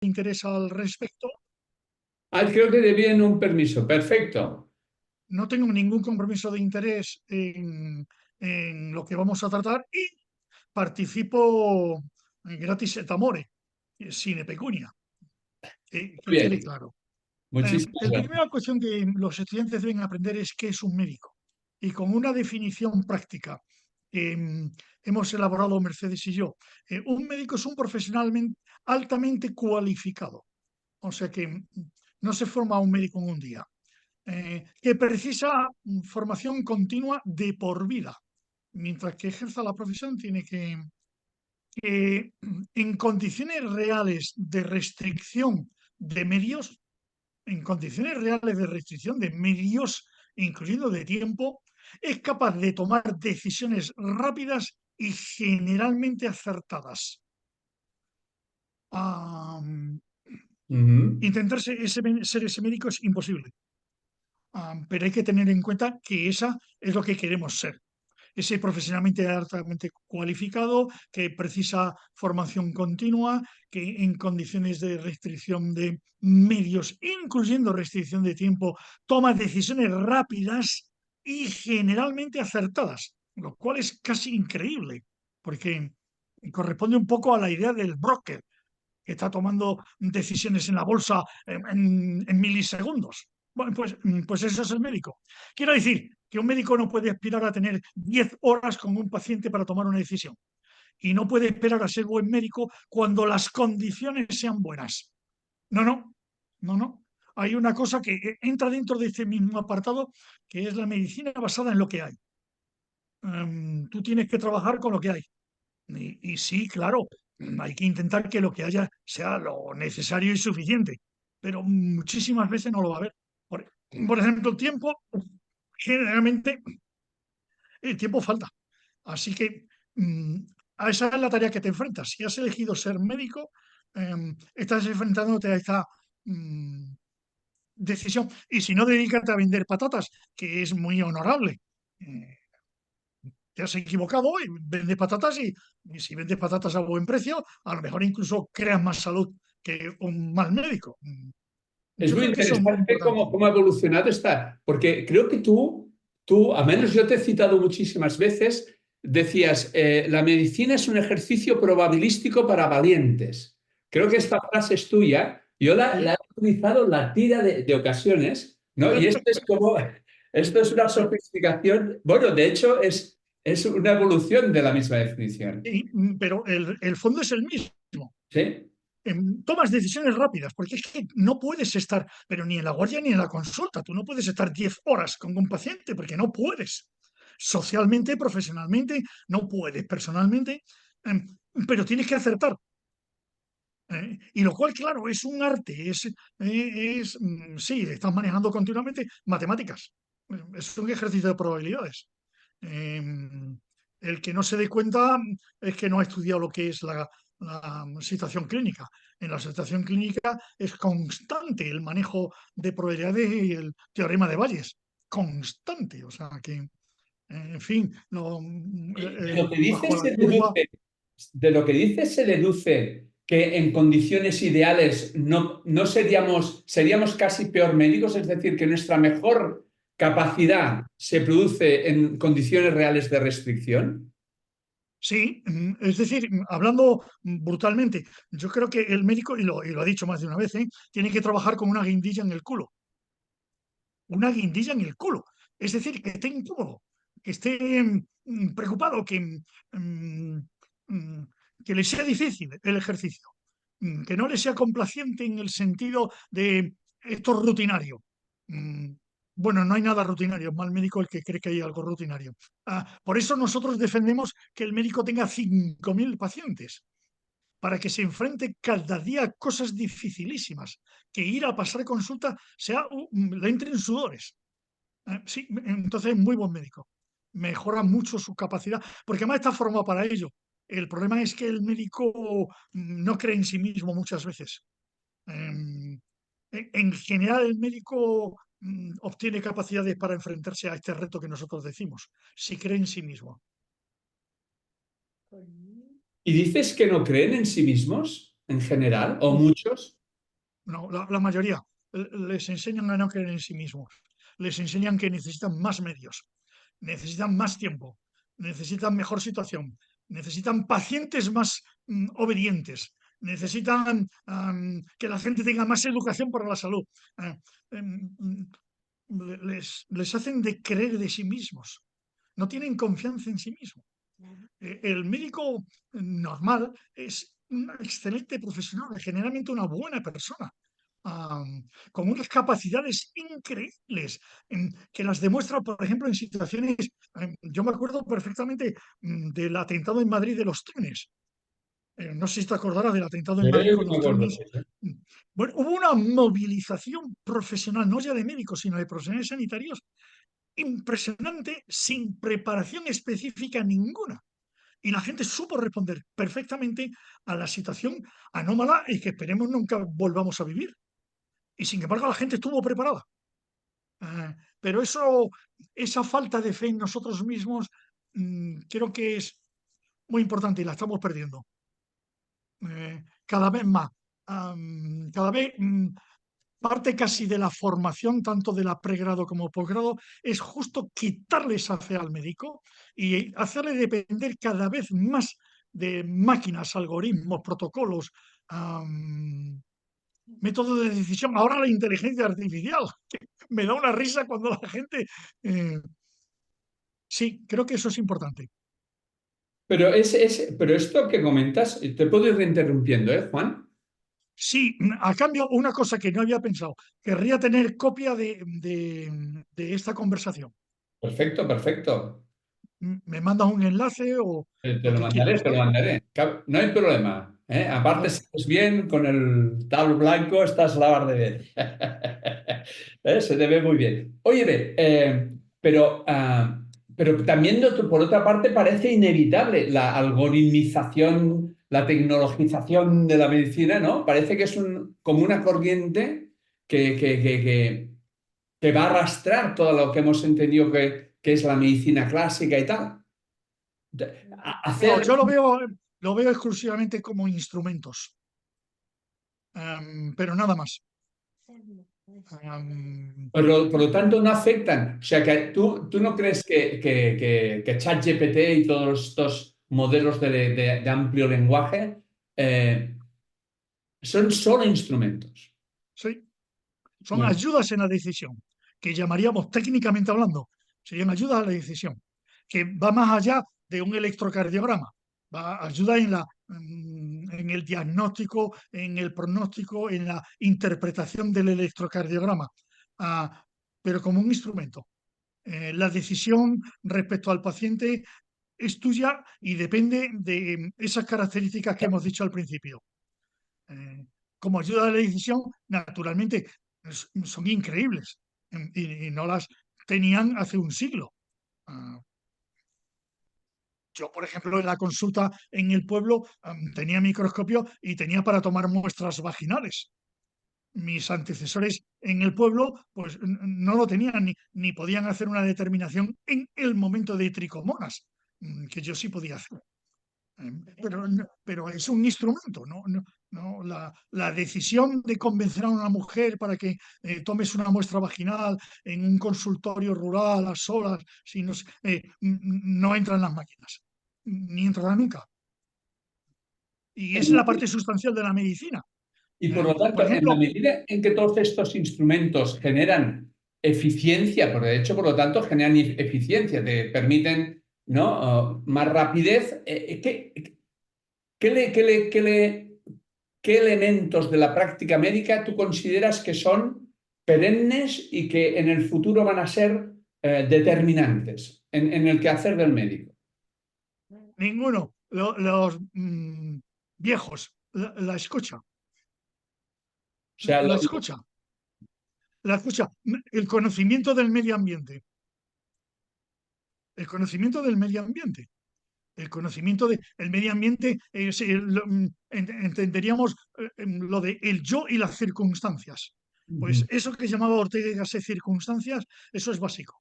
interés al respecto. Creo que debían un permiso. Perfecto. No tengo ningún compromiso de interés en lo que vamos a tratar y participo gratis et amore, sine pecunia, que Muy quede bien. claro. Muchísimas La gracias. primera cuestión que los estudiantes deben aprender es qué es un médico. Y con una definición práctica que hemos elaborado Mercedes y yo, un médico es un profesional altamente cualificado. O sea que no se forma un médico en un día, que precisa formación continua de por vida. Mientras que ejerza la profesión, tiene que en condiciones reales de restricción de medios, en condiciones reales de restricción de medios, incluyendo de tiempo, es capaz de tomar decisiones rápidas y generalmente acertadas. Am, Ujú. Intentar ser ese médico es imposible. Pero hay que tener en cuenta que esa es lo que queremos ser. Ese profesionalmente altamente cualificado, que precisa formación continua, que en condiciones de restricción de medios, incluyendo restricción de tiempo, toma decisiones rápidas y generalmente acertadas, lo cual es casi increíble, porque corresponde un poco a la idea del broker, que está tomando decisiones en la bolsa en milisegundos. Bueno, pues eso es el médico. Quiero decir que un médico no puede aspirar a tener 10 horas con un paciente para tomar una decisión. Y no puede esperar a ser buen médico cuando las condiciones sean buenas. No, no, no, no. Hay una cosa que entra dentro de este mismo apartado, que es la medicina basada en lo que hay. Tú tienes que trabajar con lo que hay. Y sí, claro, hay que intentar que lo que haya sea lo necesario y suficiente, pero muchísimas veces no lo va a haber. Por ejemplo, el tiempo, generalmente el tiempo falta. Así que a esa es la tarea que te enfrentas. Si has elegido ser médico, estás enfrentándote a esta mm, decisión. Y si no, dedícate a vender patatas, que es muy honorable. Eh, Te has equivocado y vendes patatas y si vendes patatas a buen precio, a lo mejor incluso creas más salud que un mal médico. Es Yo muy creo que eso es muy interesante importante. cómo ha evolucionado esta, porque creo que a menos yo te he citado muchísimas veces, decías, la medicina es un ejercicio probabilístico para valientes. Creo que esta frase es tuya. Yo la Sí, he utilizado la tira de ocasiones, ¿no? Y esto es una sofisticación, bueno, de hecho es una evolución de la misma definición. pero el fondo es el mismo. ¿Sí? Tomas decisiones rápidas, porque es que no puedes estar, pero ni en la guardia ni en la consulta. Tú no puedes estar 10 horas con un paciente porque no puedes. Socialmente, profesionalmente, no puedes. Personalmente, em, pero tienes que acertar. Y lo cual, claro, es un arte, sí, estás manejando continuamente matemáticas. Es un ejercicio de probabilidades. El que no se dé cuenta es que no ha estudiado lo que es la situación clínica. En la situación clínica es constante el manejo de probabilidades y el teorema de Bayes. Constante. O sea que, en fin, De lo que bajo dices la se curva. deduce, de lo que dices se deduce que en condiciones ideales no seríamos casi peor médicos, es decir, que nuestra mejor capacidad se produce en condiciones reales de restricción. Sí, es decir, hablando brutalmente, yo creo que el médico, y lo ha dicho más de una vez, tiene que trabajar con una guindilla en el culo. Una guindilla en el culo. Es decir, que esté incómodo, que esté preocupado, mm, mm, que le sea difícil el ejercicio, que no le sea complaciente en el sentido de esto es rutinario. Mm, Bueno, no hay nada rutinario, es mal médico el que cree que hay algo rutinario. Por eso nosotros defendemos que el médico tenga 5.000 pacientes para que se enfrente cada día a cosas dificilísimas, que ir a pasar consulta le entre en sudores. Sí, entonces es muy buen médico. Mejora mucho su capacidad, porque además está formado para ello. El problema es que el médico no cree en sí mismo muchas veces. En general, el médico obtiene capacidades para enfrentarse a este reto que nosotros decimos, si cree en sí mismo. ¿Y dices que no creen en sí mismos? en general, o Uf, muchos. no, la mayoría les enseñan a no creer en sí mismos. Les enseñan que necesitan más medios, necesitan más tiempo, necesitan mejor situación, necesitan pacientes más obedientes, necesitan que la gente tenga más educación para la salud. Ah, em, les hacen de creer de sí mismos. No tienen confianza en sí mismos. El médico normal es un excelente profesional, generalmente una buena persona, con unas capacidades increíbles, que las demuestra, por ejemplo, en situaciones. Yo me acuerdo perfectamente del atentado en Madrid de los trenes. No sé si te acordarás del atentado Sí, en Madrid con me los acuerdo, trenes. sí, sí. Mm, Bueno, hubo una movilización profesional, no ya de médicos, sino de profesionales sanitarios, impresionante, sin preparación específica ninguna. Y la gente supo responder perfectamente a la situación anómala y que esperemos nunca volvamos a vivir. Y sin embargo, la gente estuvo preparada. Pero esa falta de fe en nosotros mismos, creo que es muy importante y la estamos perdiendo. Cada vez más. Cada vez parte casi de la formación, tanto de la pregrado como posgrado, es justo quitarle esa fe al médico y hacerle depender cada vez más de máquinas, algoritmos, protocolos, métodos de decisión. Ahora la inteligencia artificial, que me da una risa cuando la gente. eh, sí, creo que eso es importante. Pero esto que comentas, te puedo ir interrumpiendo, ¿eh, Juan? Sí, a cambio, una cosa que no había pensado, querría tener copia de esta conversación. Perfecto, perfecto. Me mandas un enlace o Te lo lo que mandaré, quieras, te lo ¿vale? mandaré. No hay problema. ¿Eh? Aparte, si Vale. estás bien con el tablo blanco, estás la mar de bien. Se te ve muy bien. Oye, pero también por otra parte parece inevitable la algoritmización, la tecnologización de la medicina, ¿no? Parece que es como una corriente que va a arrastrar todo lo que hemos entendido que es la medicina clásica y tal. No, Hacer yo lo veo exclusivamente como instrumentos, pero nada más. Em, Por lo tanto, no afectan. O sea, que tú no crees que ChatGPT y todos estos modelos de amplio lenguaje son solo instrumentos. sí, son Bueno, ayudas en la decisión, que llamaríamos técnicamente hablando, serían ayudas a la decisión, que va más allá de un electrocardiograma, ayuda en el diagnóstico, en el pronóstico, en la interpretación del electrocardiograma, ah, pero como un instrumento. La decisión respecto al paciente es tuya y depende de esas características que hemos dicho al principio. Eh, como ayuda a la decisión, naturalmente, son increíbles y no las tenían hace un siglo. Ah, yo, por ejemplo, en la consulta en el pueblo tenía microscopio y tenía para tomar muestras vaginales. Mis antecesores en el pueblo pues no lo tenían ni podían hacer una determinación en el momento de tricomonas, que yo sí podía hacer. Pero es un instrumento, ¿no? La decisión de convencer a una mujer para que tomes una muestra vaginal en un consultorio rural a solas, si no, no entra en las máquinas, ni entrará nunca. Y es la parte sustancial de la medicina. y por lo Por tanto, en la ejemplo, medida en que todos estos instrumentos generan eficiencia, porque de hecho, por lo tanto, generan eficiencia, te permiten, ¿no? Más rapidez, ¿qué le, qué le, qué le, ¿qué elementos de la práctica médica tú consideras que son perennes y que en el futuro van a ser determinantes en el quehacer del médico? ninguno, los viejos, la escucha, O sea, la escucha, la escucha, el conocimiento del medio ambiente, el conocimiento del medio ambiente. El conocimiento del medio ambiente, entenderíamos lo de el yo y las circunstancias. Pues ujú. eso que llamaba Ortega y Gasset circunstancias, eso es básico.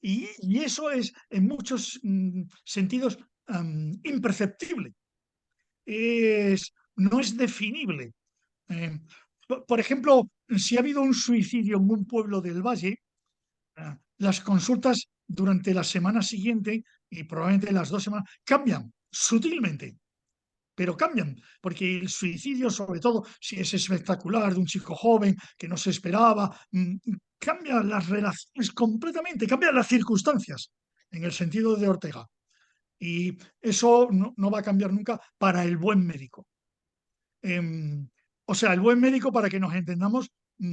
Y eso es en muchos sentidos imperceptible. Es no es definible. Por ejemplo, si ha habido un suicidio en un pueblo del Valle, las consultas durante la semana siguiente y probablemente las 2 semanas cambian sutilmente, pero cambian, porque el suicidio, sobre todo si es espectacular, de un chico joven que no se esperaba, cambia las relaciones completamente, cambian las circunstancias, en el sentido de Ortega. Y eso no va a cambiar nunca para el buen médico. O sea, el buen médico, para que nos entendamos,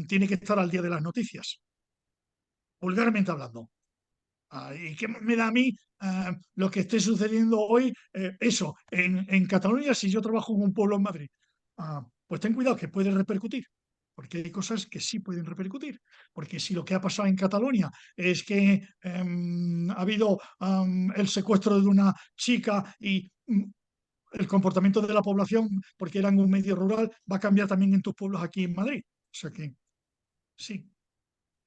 tiene que estar al día de las noticias, vulgarmente hablando. ¿Y qué me da a mí lo que esté sucediendo hoy? Eso, en Cataluña, si yo trabajo en un pueblo en Madrid, pues ten cuidado que puede repercutir, porque hay cosas que sí pueden repercutir. Porque si lo que ha pasado en Cataluña es que ha habido el secuestro de una chica y el comportamiento de la población, porque era en un medio rural, va a cambiar también en tus pueblos aquí en Madrid. O sea que sí.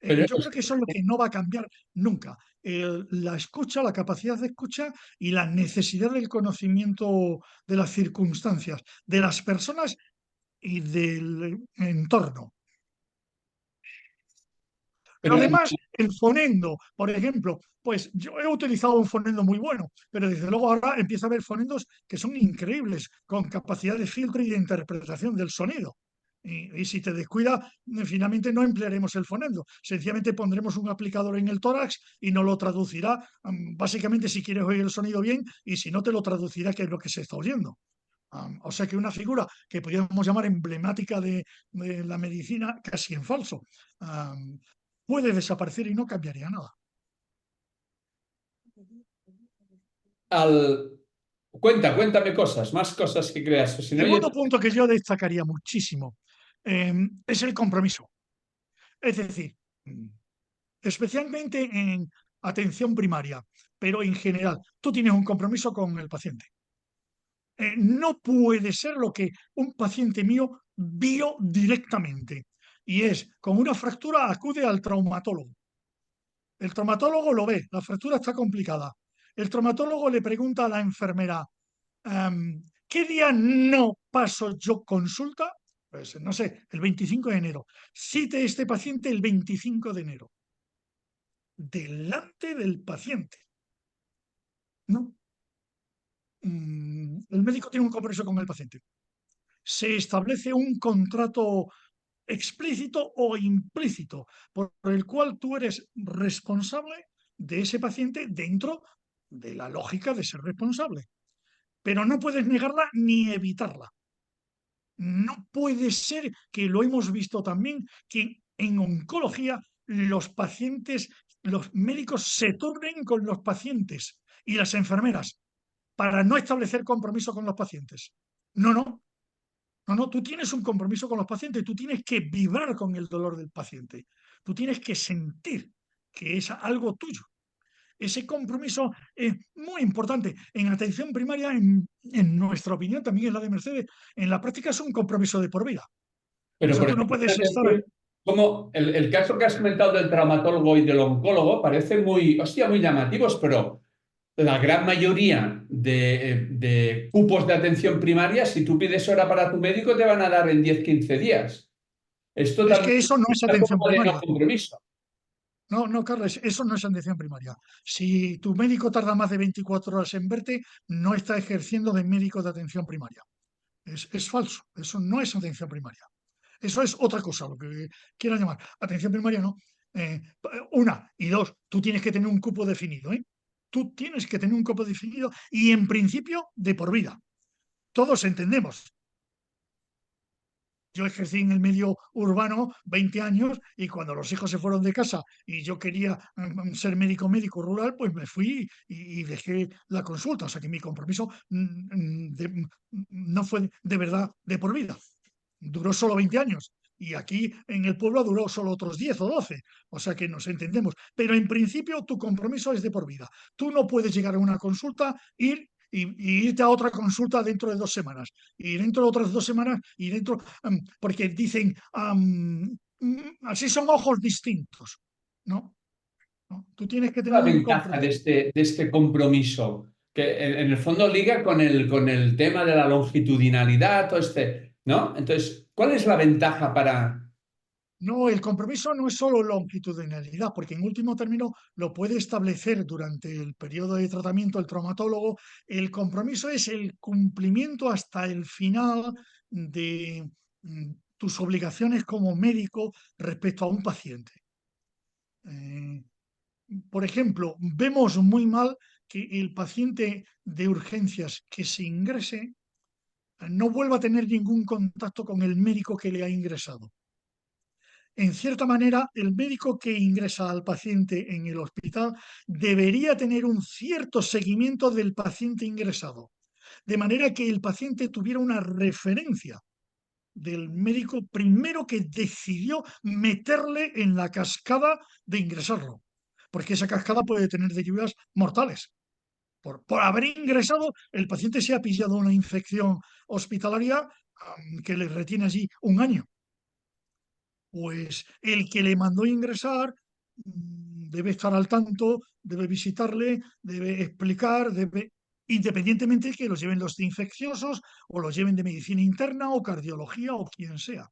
Pero Yo creo que eso es lo que no va a cambiar nunca. La escucha, la capacidad de escucha y la necesidad del conocimiento de las circunstancias, de las personas y del entorno. Lo pero demás, el fonendo, por ejemplo, pues yo he utilizado un fonendo muy bueno, pero desde luego ahora empieza a haber fonendos que son increíbles, con capacidad de filtro y de interpretación del sonido. Y si te descuida, finalmente no emplearemos el fonendo. Sencillamente pondremos un aplicador en el tórax y nos lo traducirá, básicamente si quieres oír el sonido bien, y si no te lo traducirá qué es lo que se está oyendo. O sea que una figura que podríamos llamar emblemática de la medicina, casi en falso, puede desaparecer y no cambiaría nada. al... cuéntame cosas, más cosas que creas. Si no, yo... Segundo punto que yo destacaría muchísimo es el compromiso. Es decir, especialmente en atención primaria, pero en general, tú tienes un compromiso con el paciente. No puede ser lo que un paciente mío vio directamente. Y es, con una fractura acude al traumatólogo. El traumatólogo lo ve, la fractura está complicada. El traumatólogo le pregunta a la enfermera, ¿qué día no paso yo consulta? Pues no sé, el 25 de enero. Cite este paciente el 25 de enero. Delante del paciente. ¿No? El médico tiene un compromiso con el paciente. Se establece un contrato explícito o implícito por el cual tú eres responsable de ese paciente dentro de la lógica de ser responsable. Pero no puedes negarla ni evitarla. No puede ser, que lo hemos visto también, que en oncología los pacientes, los médicos se turnen con los pacientes y las enfermeras para no establecer compromiso con los pacientes. No, no, no, tú tienes un compromiso con los pacientes, tú tienes que vibrar con el dolor del paciente, tú tienes que sentir que es algo tuyo. Ese compromiso es muy importante. En atención primaria, en nuestra opinión, también en la de Mercedes, en la práctica es un compromiso de por vida. O Pero, sea, por tú no ejemplo, puedes estar. como el caso que has comentado del traumatólogo y del oncólogo parece muy, hostia, muy llamativos, pero la gran mayoría de cupos de atención primaria, si tú pides hora para tu médico, te van a dar en 10 15 días. Esto Es también que eso no es es una atención forma de no primaria. compromiso. No, no, Carlos, eso no es atención primaria. Si tu médico tarda más de 24 horas en verte, no está ejerciendo de médico de atención primaria. Es falso, eso no es atención primaria. Eso es otra cosa, lo que quieran llamar. Atención primaria no. Una y dos, tú tienes que tener un cupo definido, ¿eh? Tú tienes que tener un cupo definido y en principio de por vida. Todos entendemos. Yo ejercí en el medio urbano 20 años y cuando los hijos se fueron de casa y yo quería ser médico rural, pues me fui y dejé la consulta. O sea que mi compromiso no fue de verdad de por vida. Duró solo 20 años. Y aquí en el pueblo duró solo otros 10 o 12. O sea que nos entendemos. Pero en principio tu compromiso es de por vida. Tú no puedes llegar a una consulta, y irte a otra consulta dentro de 2 semanas. Y dentro de otras 2 semanas, y dentro. Porque dicen, así son ojos distintos. ¿No? ¿No? Tú tienes que La tener un ventaja compromiso. de este compromiso que en el fondo liga con el tema de la longitudinalidad, todo este, ¿no? Entonces, ¿cuál es la ventaja para... No, el compromiso no es solo longitudinalidad, porque en último término lo puede establecer durante el periodo de tratamiento el traumatólogo. El compromiso es el cumplimiento hasta el final de tus obligaciones como médico respecto a un paciente. Eh, por ejemplo, vemos muy mal que el paciente de urgencias que se ingrese no vuelva a tener ningún contacto con el médico que le ha ingresado. En cierta manera, el médico que ingresa al paciente en el hospital debería tener un cierto seguimiento del paciente ingresado, de manera que el paciente tuviera una referencia del médico primero que decidió meterle en la cascada de ingresarlo, porque esa cascada puede tener derivadas mortales. Por haber ingresado, el paciente se ha pillado una infección hospitalaria que le retiene allí un año. Pues el que le mandó ingresar debe estar al tanto, debe visitarle, debe explicar, independientemente de que los lleven los de infecciosos o los lleven de medicina interna o cardiología o quien sea.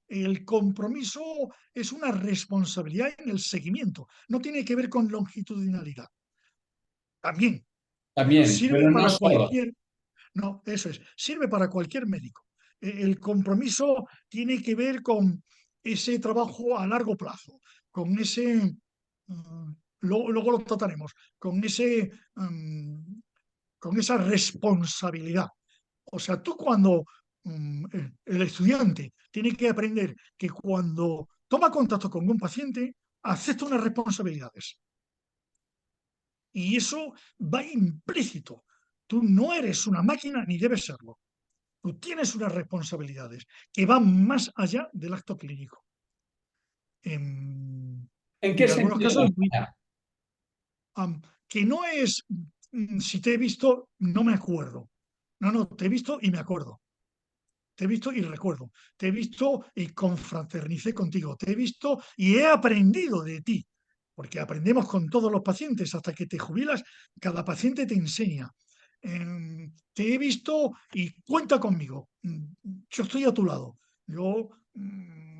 El compromiso es una responsabilidad en el seguimiento, no tiene que ver con longitudinalidad. También, pero También, sirve pero no para solo. cualquier, no, eso es, sirve para cualquier médico. El compromiso tiene que ver con ese trabajo a largo plazo, con ese, luego lo trataremos, con esa responsabilidad. O sea, tú cuando el estudiante tiene que aprender que cuando toma contacto con un paciente, acepta unas responsabilidades. Y eso va implícito. Tú no eres una máquina ni debes serlo. Tú tienes unas responsabilidades que van más allá del acto clínico. En, ¿En qué en algunos sentido? casos, que no es si te he visto, no me acuerdo. No, no, te he visto y me acuerdo. Te he visto y recuerdo. Te he visto y confraternicé contigo. Te he visto y he aprendido de ti. Porque aprendemos con todos los pacientes. Hasta que te jubilas, cada paciente te enseña. Te he visto y cuenta conmigo. Yo estoy a tu lado. Yo,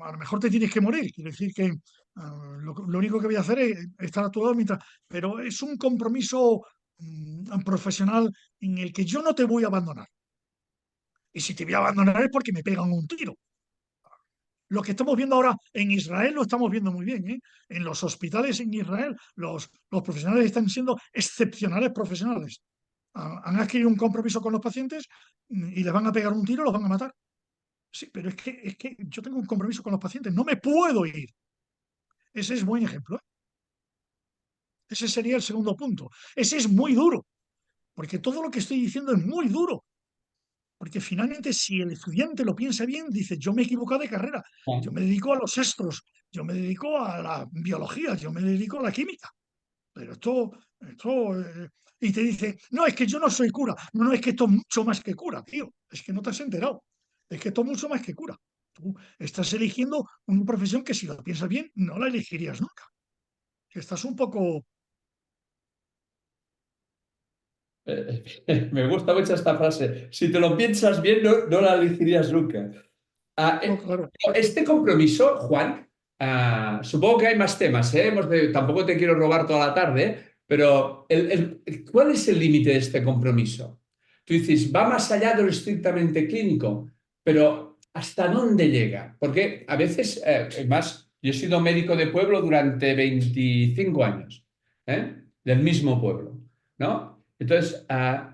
a lo mejor te tienes que morir. Quiere decir que lo único que voy a hacer es estar a tu lado mientras. Pero es un compromiso profesional en el que yo no te voy a abandonar. Y si te voy a abandonar es porque me pegan un tiro. Lo que estamos viendo ahora en Israel lo estamos viendo muy bien. ¿Eh? En los hospitales en Israel los profesionales están siendo excepcionales profesionales. Han adquirido un compromiso con los pacientes y les van a pegar un tiro, los van a matar. Sí, pero es que yo tengo un compromiso con los pacientes, no me puedo ir. Ese es buen ejemplo. ¿Eh? Ese sería el segundo punto. Ese es muy duro, porque todo lo que estoy diciendo es muy duro. Porque finalmente, si el estudiante lo piensa bien, dice, yo me he equivocado de carrera, yo me dedico a los astros, yo me dedico a la biología, yo me dedico a la química. Pero y te dice, no, es que yo no soy cura. No, no, es que esto es mucho más que cura, tío. Es que no te has enterado. Es que esto es mucho más que cura. Tú estás eligiendo una profesión que si lo piensas bien, no la elegirías nunca. Estás un poco... Me gusta mucho esta frase. Si te lo piensas bien, no, no la elegirías nunca. Ah, No, claro. este compromiso, Juan, supongo que hay más temas, ¿eh? Tampoco te quiero robar toda la tarde, pero ¿cuál es el límite de este compromiso? Tú dices, va más allá de lo estrictamente clínico, pero ¿hasta dónde llega? Porque a veces, más, yo he sido médico de pueblo durante 25 años, del mismo pueblo, ¿no? Entonces,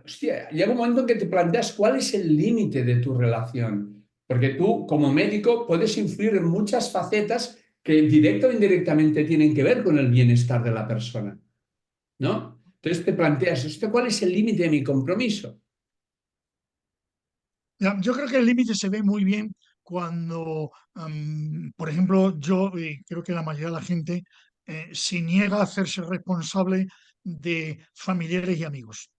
hostia, llega un momento en que te planteas cuál es el límite de tu relación. Porque tú, como médico, puedes influir en muchas facetas que directa o indirectamente tienen que ver con el bienestar de la persona, ¿no? Entonces te planteas, ¿esto cuál es el límite de mi compromiso? Ya, yo creo que el límite se ve muy bien cuando, por ejemplo, yo creo que la mayoría de la gente se niega a hacerse responsable de familiares y amigos.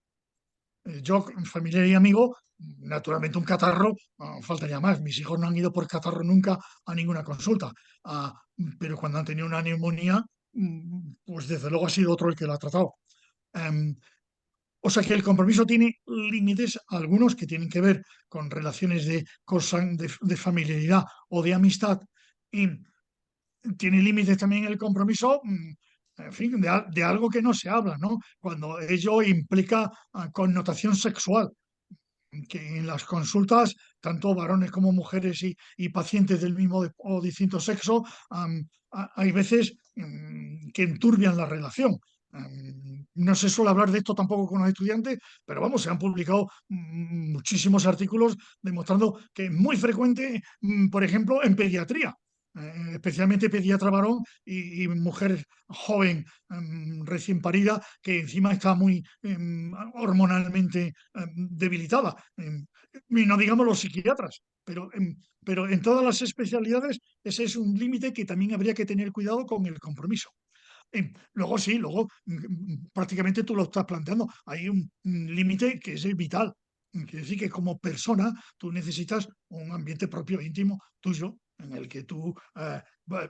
Yo, familiar y amigo, naturalmente un catarro, faltaría más. Mis hijos no han ido por catarro nunca a ninguna consulta. Ah, pero cuando han tenido una neumonía, pues desde luego ha sido otro el que lo ha tratado. Em, O sea que el compromiso tiene límites, algunos que tienen que ver con relaciones de familiaridad o de amistad, y tiene límites también el compromiso, en fin, de algo que no se habla, ¿no? Cuando ello implica connotación sexual, que en las consultas, tanto varones como mujeres y pacientes del mismo o distinto sexo, hay veces que enturbian la relación. No se suele hablar de esto tampoco con los estudiantes, pero vamos, se han publicado muchísimos artículos demostrando que es muy frecuente, por ejemplo, en pediatría, especialmente pediatra varón y mujer joven, recién parida, que encima está muy hormonalmente debilitada. Y no digamos los psiquiatras, pero en todas las especialidades ese es un límite que también habría que tener cuidado con el compromiso. Luego sí, luego prácticamente tú lo estás planteando. Hay un límite que es vital. Quiere decir que como persona tú necesitas un ambiente propio, íntimo, tuyo, en el que tú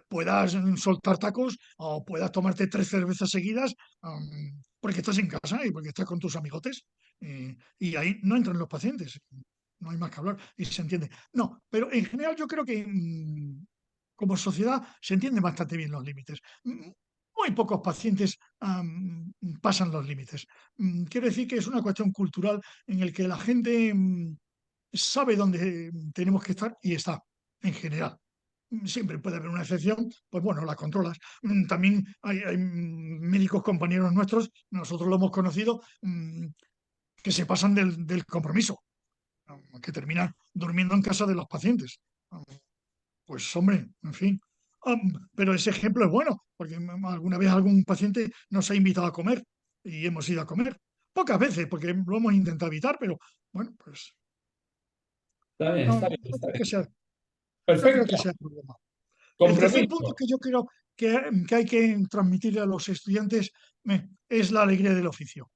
puedas soltar tacos o puedas tomarte 3 cervezas seguidas, porque estás en casa y porque estás con tus amigotes. Y ahí no entran los pacientes. No hay más que hablar y se entiende. No, pero en general yo creo que como sociedad se entienden bastante bien los límites. Muy pocos pacientes pasan los límites. Quiero decir que es una cuestión cultural en el que la gente sabe dónde tenemos que estar y está, en general. Siempre puede haber una excepción, pues bueno, la controlas. También hay médicos compañeros nuestros, nosotros lo hemos conocido, que se pasan del compromiso, que terminan durmiendo en casa de los pacientes. Pues hombre, en fin. Pero ese ejemplo es bueno, porque alguna vez algún paciente nos ha invitado a comer y hemos ido a comer. Pocas veces, porque lo hemos intentado evitar, pero bueno, pues Está bien, no, está bien, está bien. no creo Perfecto. que sea problema. El tercer punto Compromiso. que yo creo que hay que transmitirle a los estudiantes es la alegría del oficio.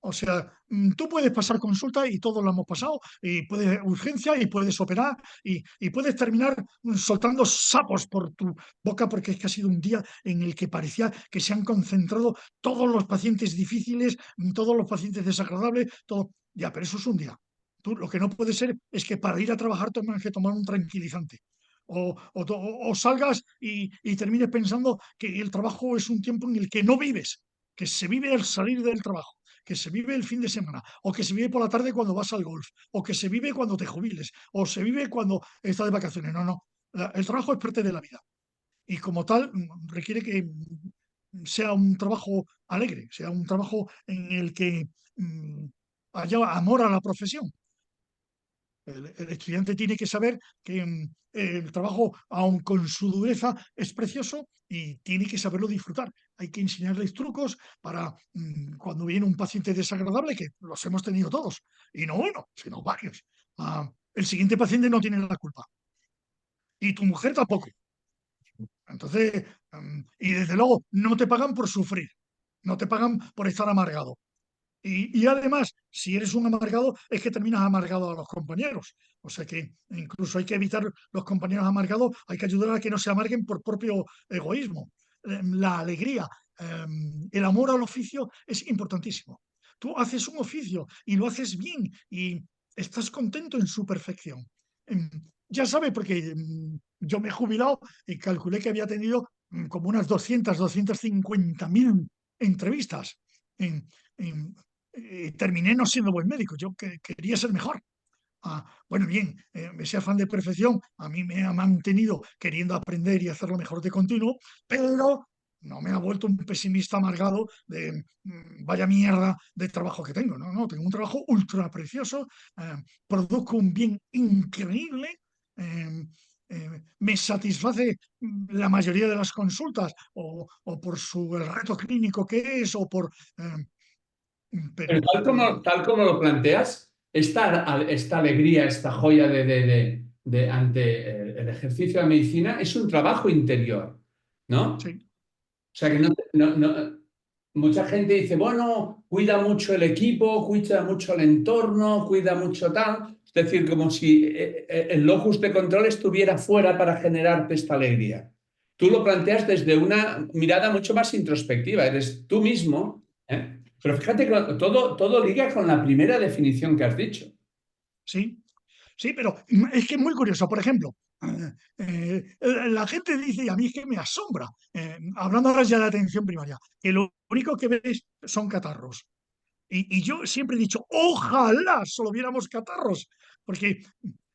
O sea, tú puedes pasar consulta y todos lo hemos pasado, y puedes urgencia y puedes operar y puedes terminar soltando sapos por tu boca porque es que ha sido un día en el que parecía que se han concentrado todos los pacientes difíciles, todos los pacientes desagradables, todo. Ya, pero eso es un día. Tú, lo que no puede ser es que para ir a trabajar tengas que tomar un tranquilizante. O salgas y termines pensando que el trabajo es un tiempo en el que no vives, que se vive al salir del trabajo, que se vive el fin de semana, o que se vive por la tarde cuando vas al golf, o que se vive cuando te jubiles, o se vive cuando estás de vacaciones. No, no. El trabajo es parte de la vida y como tal requiere que sea un trabajo alegre, sea un trabajo en el que haya amor a la profesión. El estudiante tiene que saber que el trabajo, aun con su dureza, es precioso y tiene que saberlo disfrutar. Hay que enseñarles trucos para cuando viene un paciente desagradable, que los hemos tenido todos, y no uno, sino varios. El siguiente paciente no tiene la culpa y tu mujer tampoco. Entonces, y desde luego, no te pagan por sufrir, no te pagan por estar amargado. Y además, si eres un amargado, es que terminas amargado a los compañeros. O sea que incluso hay que evitar los compañeros amargados, hay que ayudar a que no se amarguen por propio egoísmo. La alegría, el amor al oficio es importantísimo. Tú haces un oficio y lo haces bien y estás contento en su perfección. Ya sabes, porque yo me he jubilado y calculé que había tenido como unas 250.000 entrevistas. En, en, terminé no siendo buen médico, yo quería ser mejor. Bueno, bien, ese afán de perfección a mí me ha mantenido queriendo aprender y hacerlo mejor de continuo, pero no me ha vuelto un pesimista amargado de vaya mierda de trabajo que tengo. No, no, tengo un trabajo ultra precioso, produzco un bien increíble, eh, me satisface la mayoría de las consultas o por el reto clínico que es o por... Pero pero tal como lo planteas, esta alegría, esta joya ante el ejercicio de la medicina es un trabajo interior, ¿no? sí, O sea que sí. mucha gente dice, bueno, cuida mucho el equipo, cuida mucho el entorno, cuida mucho tal. Es decir, como si el locus de control estuviera fuera para generarte esta alegría. Tú lo planteas desde una mirada mucho más introspectiva, eres tú mismo, ¿eh? Pero fíjate que todo liga con la primera definición que has dicho. Sí, sí, pero es que es muy curioso. Por ejemplo, la gente dice, y a mí es que me asombra, hablando ahora ya de atención primaria, que lo único que ves son catarros. Y yo siempre he dicho, ojalá solo viéramos catarros, porque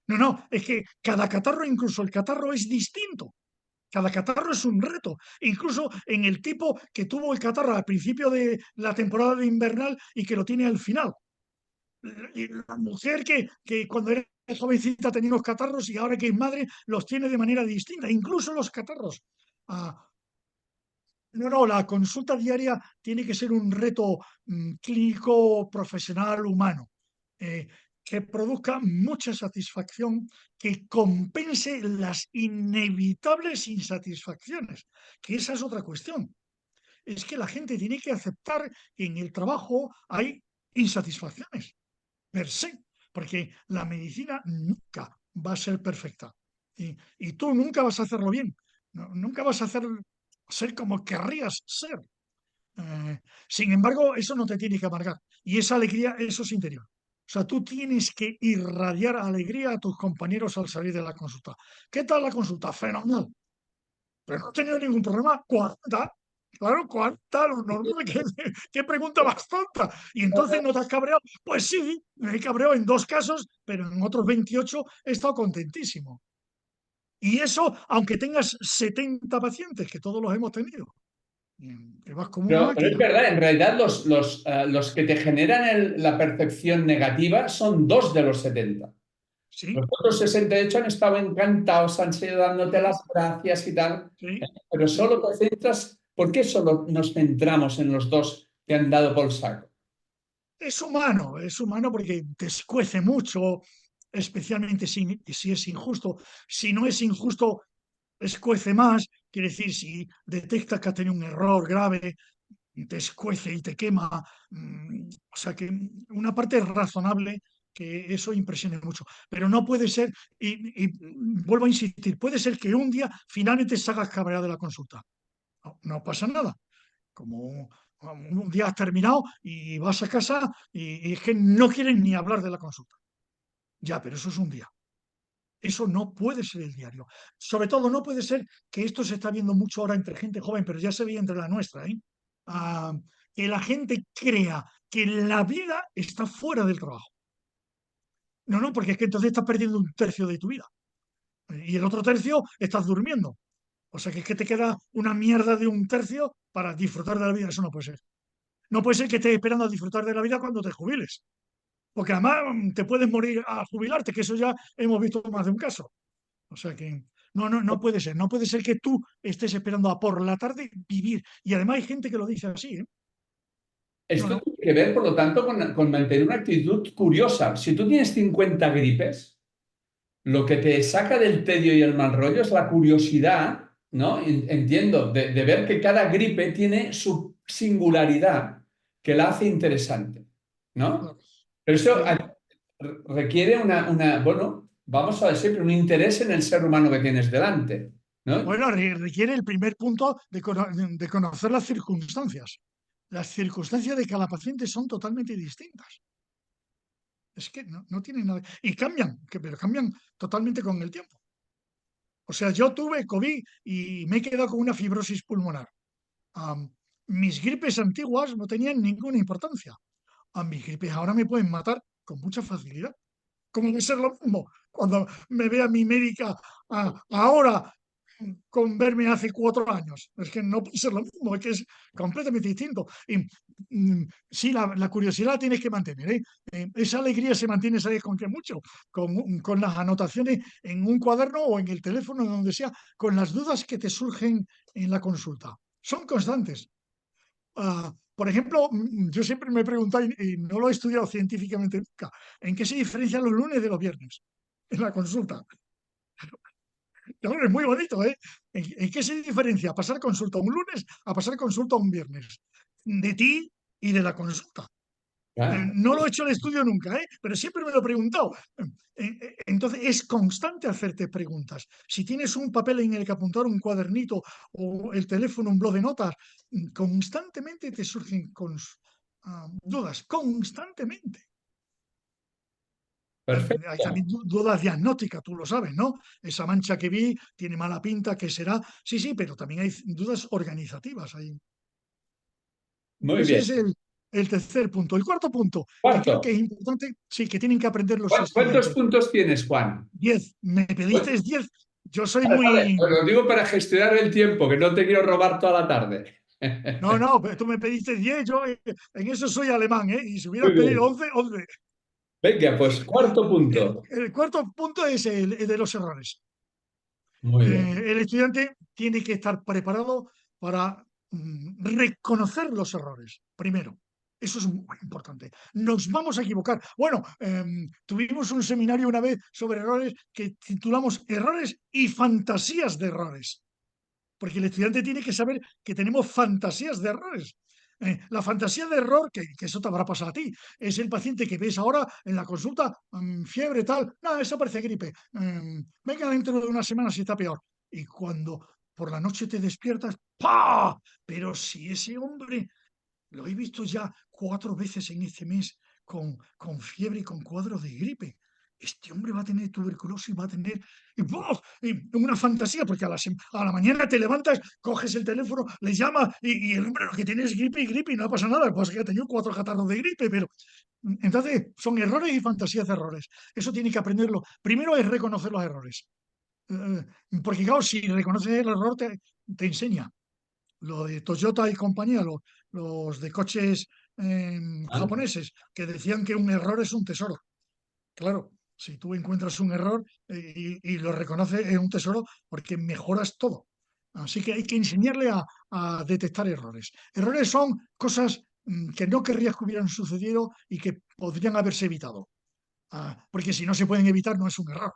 no, es que cada catarro, incluso el catarro es distinto. Cada catarro es un reto. Incluso en el tipo que tuvo el catarro al principio de la temporada de invernal y que lo tiene al final. Y la mujer que cuando era jovencita tenía unos catarros y ahora que es madre los tiene de manera distinta. Incluso los catarros. Ah, no, la consulta diaria tiene que ser un reto clínico, profesional, humano, eh, que produzca mucha satisfacción, que compense las inevitables insatisfacciones, que esa es otra cuestión. Es que la gente tiene que aceptar que en el trabajo hay insatisfacciones, per se, porque la medicina nunca va a ser perfecta y tú nunca vas a hacerlo bien, nunca vas a ser como querrías ser. Sin embargo, eso no te tiene que amargar. Y esa alegría, eso es interior. O sea, tú tienes que irradiar alegría a tus compañeros al salir de la consulta. ¿Qué tal la consulta? Fenomenal. Pero no he tenido ningún problema. ¿Cuánta? Claro, ¿cuánta? Lo normal, ¿qué pregunta más tonta? Y entonces no te has cabreado. Pues sí, me he cabreado en 2 casos, pero en otros 28 he estado contentísimo. Y eso, aunque tengas 70 pacientes, que todos los hemos tenido. Te vas como una Pero es máquina. verdad, en realidad los que te generan la percepción negativa son 2 de los 70. Los Sí, otros 68 han estado encantados, han seguido dándote sí, las gracias y tal, sí, pero sí. solo te centras, ¿por qué solo nos centramos en los 2 que han dado por saco? Es humano porque te escuece mucho, especialmente si es injusto. Si no es injusto, escuece más. Quiere decir, si detectas que has tenido un error grave, te escuece y te quema. O sea que una parte es razonable que eso impresione mucho. Pero no puede ser, y vuelvo a insistir, puede ser que un día finalmente salgas cabreado de la consulta. No pasa nada. Como un día has terminado y vas a casa y es que no quieren ni hablar de la consulta. Ya, pero eso es un día. Eso no puede ser el diario. Sobre todo, no puede ser que esto se está viendo mucho ahora entre gente joven, pero ya se veía entre la nuestra, ¿eh? Ah, que la gente crea que la vida está fuera del trabajo. No, porque es que entonces estás perdiendo 1/3 de tu vida. Y el otro tercio estás durmiendo. O sea que es que te queda una mierda de 1/3 para disfrutar de la vida. Eso no puede ser. No puede ser que estés esperando a disfrutar de la vida cuando te jubiles. Porque además te puedes morir a jubilarte, que eso ya hemos visto más de un caso. O sea que no puede ser. No puede ser que tú estés esperando a por la tarde vivir. Y además hay gente que lo dice así, ¿eh? Esto No. tiene que ver, por lo tanto, con mantener una actitud curiosa. Si tú tienes 50 gripes, lo que te saca del tedio y el mal rollo es la curiosidad, ¿no? Entiendo, de ver que cada gripe tiene su singularidad que la hace interesante, ¿no? Claro. Pero eso Sí. requiere bueno, vamos a decir, un interés en el ser humano que tienes delante, ¿no? Bueno, requiere el primer punto de conocer las circunstancias. Las circunstancias de cada paciente son totalmente distintas. Es que no tienen nada. Y cambian, pero cambian totalmente con el tiempo. O sea, yo tuve COVID y me he quedado con una fibrosis pulmonar. Am, Mis gripes antiguas no tenían ninguna importancia. A mis gripes ahora me pueden matar con mucha facilidad. ¿Cómo debe ser lo mismo cuando me vea mi médica ahora con verme hace 4 años? Es que no puede ser lo mismo, es que es completamente distinto. Y sí, la curiosidad la tienes que mantener, ¿eh? Esa alegría se mantiene, ¿sabes con qué mucho? Con las anotaciones en un cuaderno o en el teléfono, donde sea, con las dudas que te surgen en la consulta. Son constantes. Por ejemplo, yo siempre me he preguntado, y no lo he estudiado científicamente nunca, ¿en qué se diferencian los lunes de los viernes en la consulta? Claro, es muy bonito, ¿eh? ¿En qué se diferencia pasar consulta un lunes a pasar consulta un viernes? De ti y de la consulta. Claro. No lo he hecho el estudio nunca, ¿eh? Pero siempre me lo he preguntado. Entonces, es constante hacerte preguntas. Si tienes un papel en el que apuntar, un cuadernito o el teléfono, un blog de notas, constantemente te surgen dudas constantemente. Hay Perfecto. también dudas diagnósticas, tú lo sabes, ¿no? Esa mancha que vi tiene mala pinta, ¿qué será? Sí, sí, pero también hay dudas organizativas ahí. Muy Ese bien. es el tercer punto. El cuarto punto, que creo que Cuarto. es importante, sí, que tienen que aprender los ¿Cuántos estudiantes. puntos tienes, Juan? 10. Me Pues, pediste 10. Yo soy vale, vale. muy... Pues lo digo para gestionar el tiempo, que no te quiero robar toda la tarde. No, no, pero tú me pediste 10. Yo en eso soy alemán, ¿eh? Y si hubieras Muy pedido bien. 11, 11. Venga, pues cuarto punto. El cuarto punto es el de los errores. Muy bien. El estudiante tiene que estar preparado para reconocer los errores, primero. Eso es muy importante. Nos vamos a equivocar. Bueno, tuvimos un seminario una vez sobre errores que titulamos Errores y fantasías de errores, porque el estudiante tiene que saber que tenemos fantasías de errores. La fantasía de error, que eso te habrá pasado a ti, es el paciente que ves ahora en la consulta, fiebre tal, no, eso parece gripe, venga dentro de una semana si está peor. Y cuando por la noche te despiertas, ¡pa! Pero si ese hombre lo he visto ya 4 veces en este mes con fiebre y con cuadros de gripe. Este hombre va a tener tuberculosis, va a tener ¡buf! Y una fantasía, porque a la mañana te levantas, coges el teléfono, le llamas y el hombre lo que tiene es gripe y no pasa nada, pues que ha tenido 4 catarros de gripe, pero entonces son errores y fantasías de errores. Eso tiene que aprenderlo. Primero es reconocer los errores. Porque claro, si reconoces el error te enseña lo de Toyota y compañía, los de coches Ah, japoneses, que decían que un error es un tesoro. Claro, si tú encuentras un error y lo reconoces, es un tesoro porque mejoras todo. Así que hay que enseñarle a detectar errores. Errores son cosas que no querrías que hubieran sucedido y que podrían haberse evitado. Porque si no se pueden evitar, no es un error.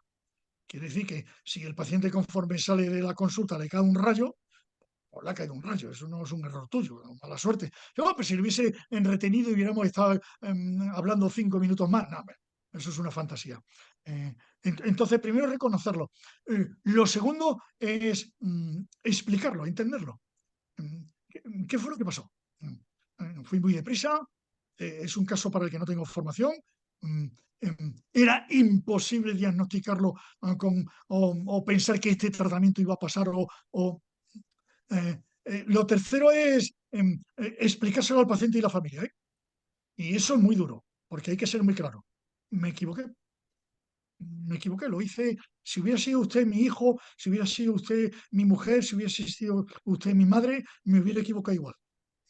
Quiere decir que si el paciente conforme sale de la consulta le cae un rayo, o le ha caído un rayo, eso no es un error tuyo, mala suerte. Yo, pues si lo hubiese retenido y hubiéramos estado hablando 5 minutos más, no, eso es una fantasía. Entonces, primero reconocerlo. Lo segundo es explicarlo, entenderlo. ¿Qué fue lo que pasó? Fui muy deprisa, es un caso para el que no tengo formación. mm, Era imposible diagnosticarlo o pensar que este tratamiento iba a pasar lo tercero es explicárselo al paciente y la familia, ¿eh? Y eso es muy duro, porque hay que ser muy claro. Me equivoqué, me equivoqué, lo hice. Si hubiera sido usted mi hijo, si hubiera sido usted mi mujer, si hubiera sido usted mi madre, me hubiera equivocado igual.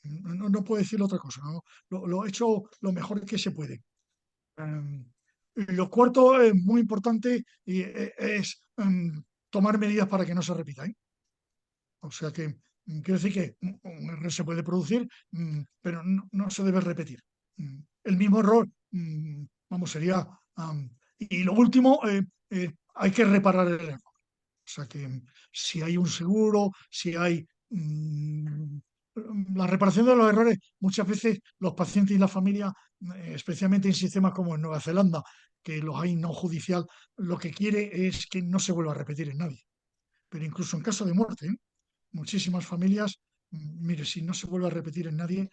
No puedo decir otra cosa, ¿no? Lo he hecho lo mejor que se puede. Um, lo cuarto es muy importante y es tomar medidas para que no se repita, ¿eh? O sea que quiero decir que un error se puede producir, pero no se debe repetir. El mismo error, vamos, sería... y lo último, hay que reparar el error. O sea que si hay un seguro, si hay la reparación de los errores, muchas veces los pacientes y la familia, especialmente en sistemas como en Nueva Zelanda, que los hay no judicial, lo que quiere es que no se vuelva a repetir en nadie. Pero incluso en caso de muerte, ¿eh? Muchísimas familias, mire, si no se vuelve a repetir en nadie,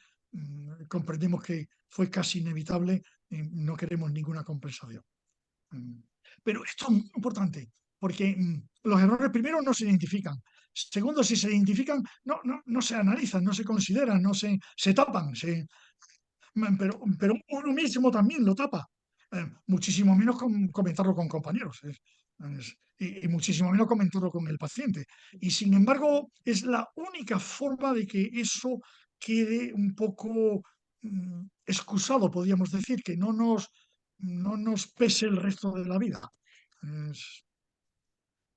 comprendemos que fue casi inevitable y no queremos ninguna compensación. Mm, Pero esto es muy importante, porque los errores primero no se identifican. Segundo, si se identifican, no se analizan, no se consideran, se tapan, pero uno mismo también lo tapa. Muchísimo menos comentarlo con compañeros. Y muchísimo menos comentarlo con el paciente. Y sin embargo, es la única forma de que eso quede un poco excusado, podríamos decir, que no nos pese el resto de la vida. Es-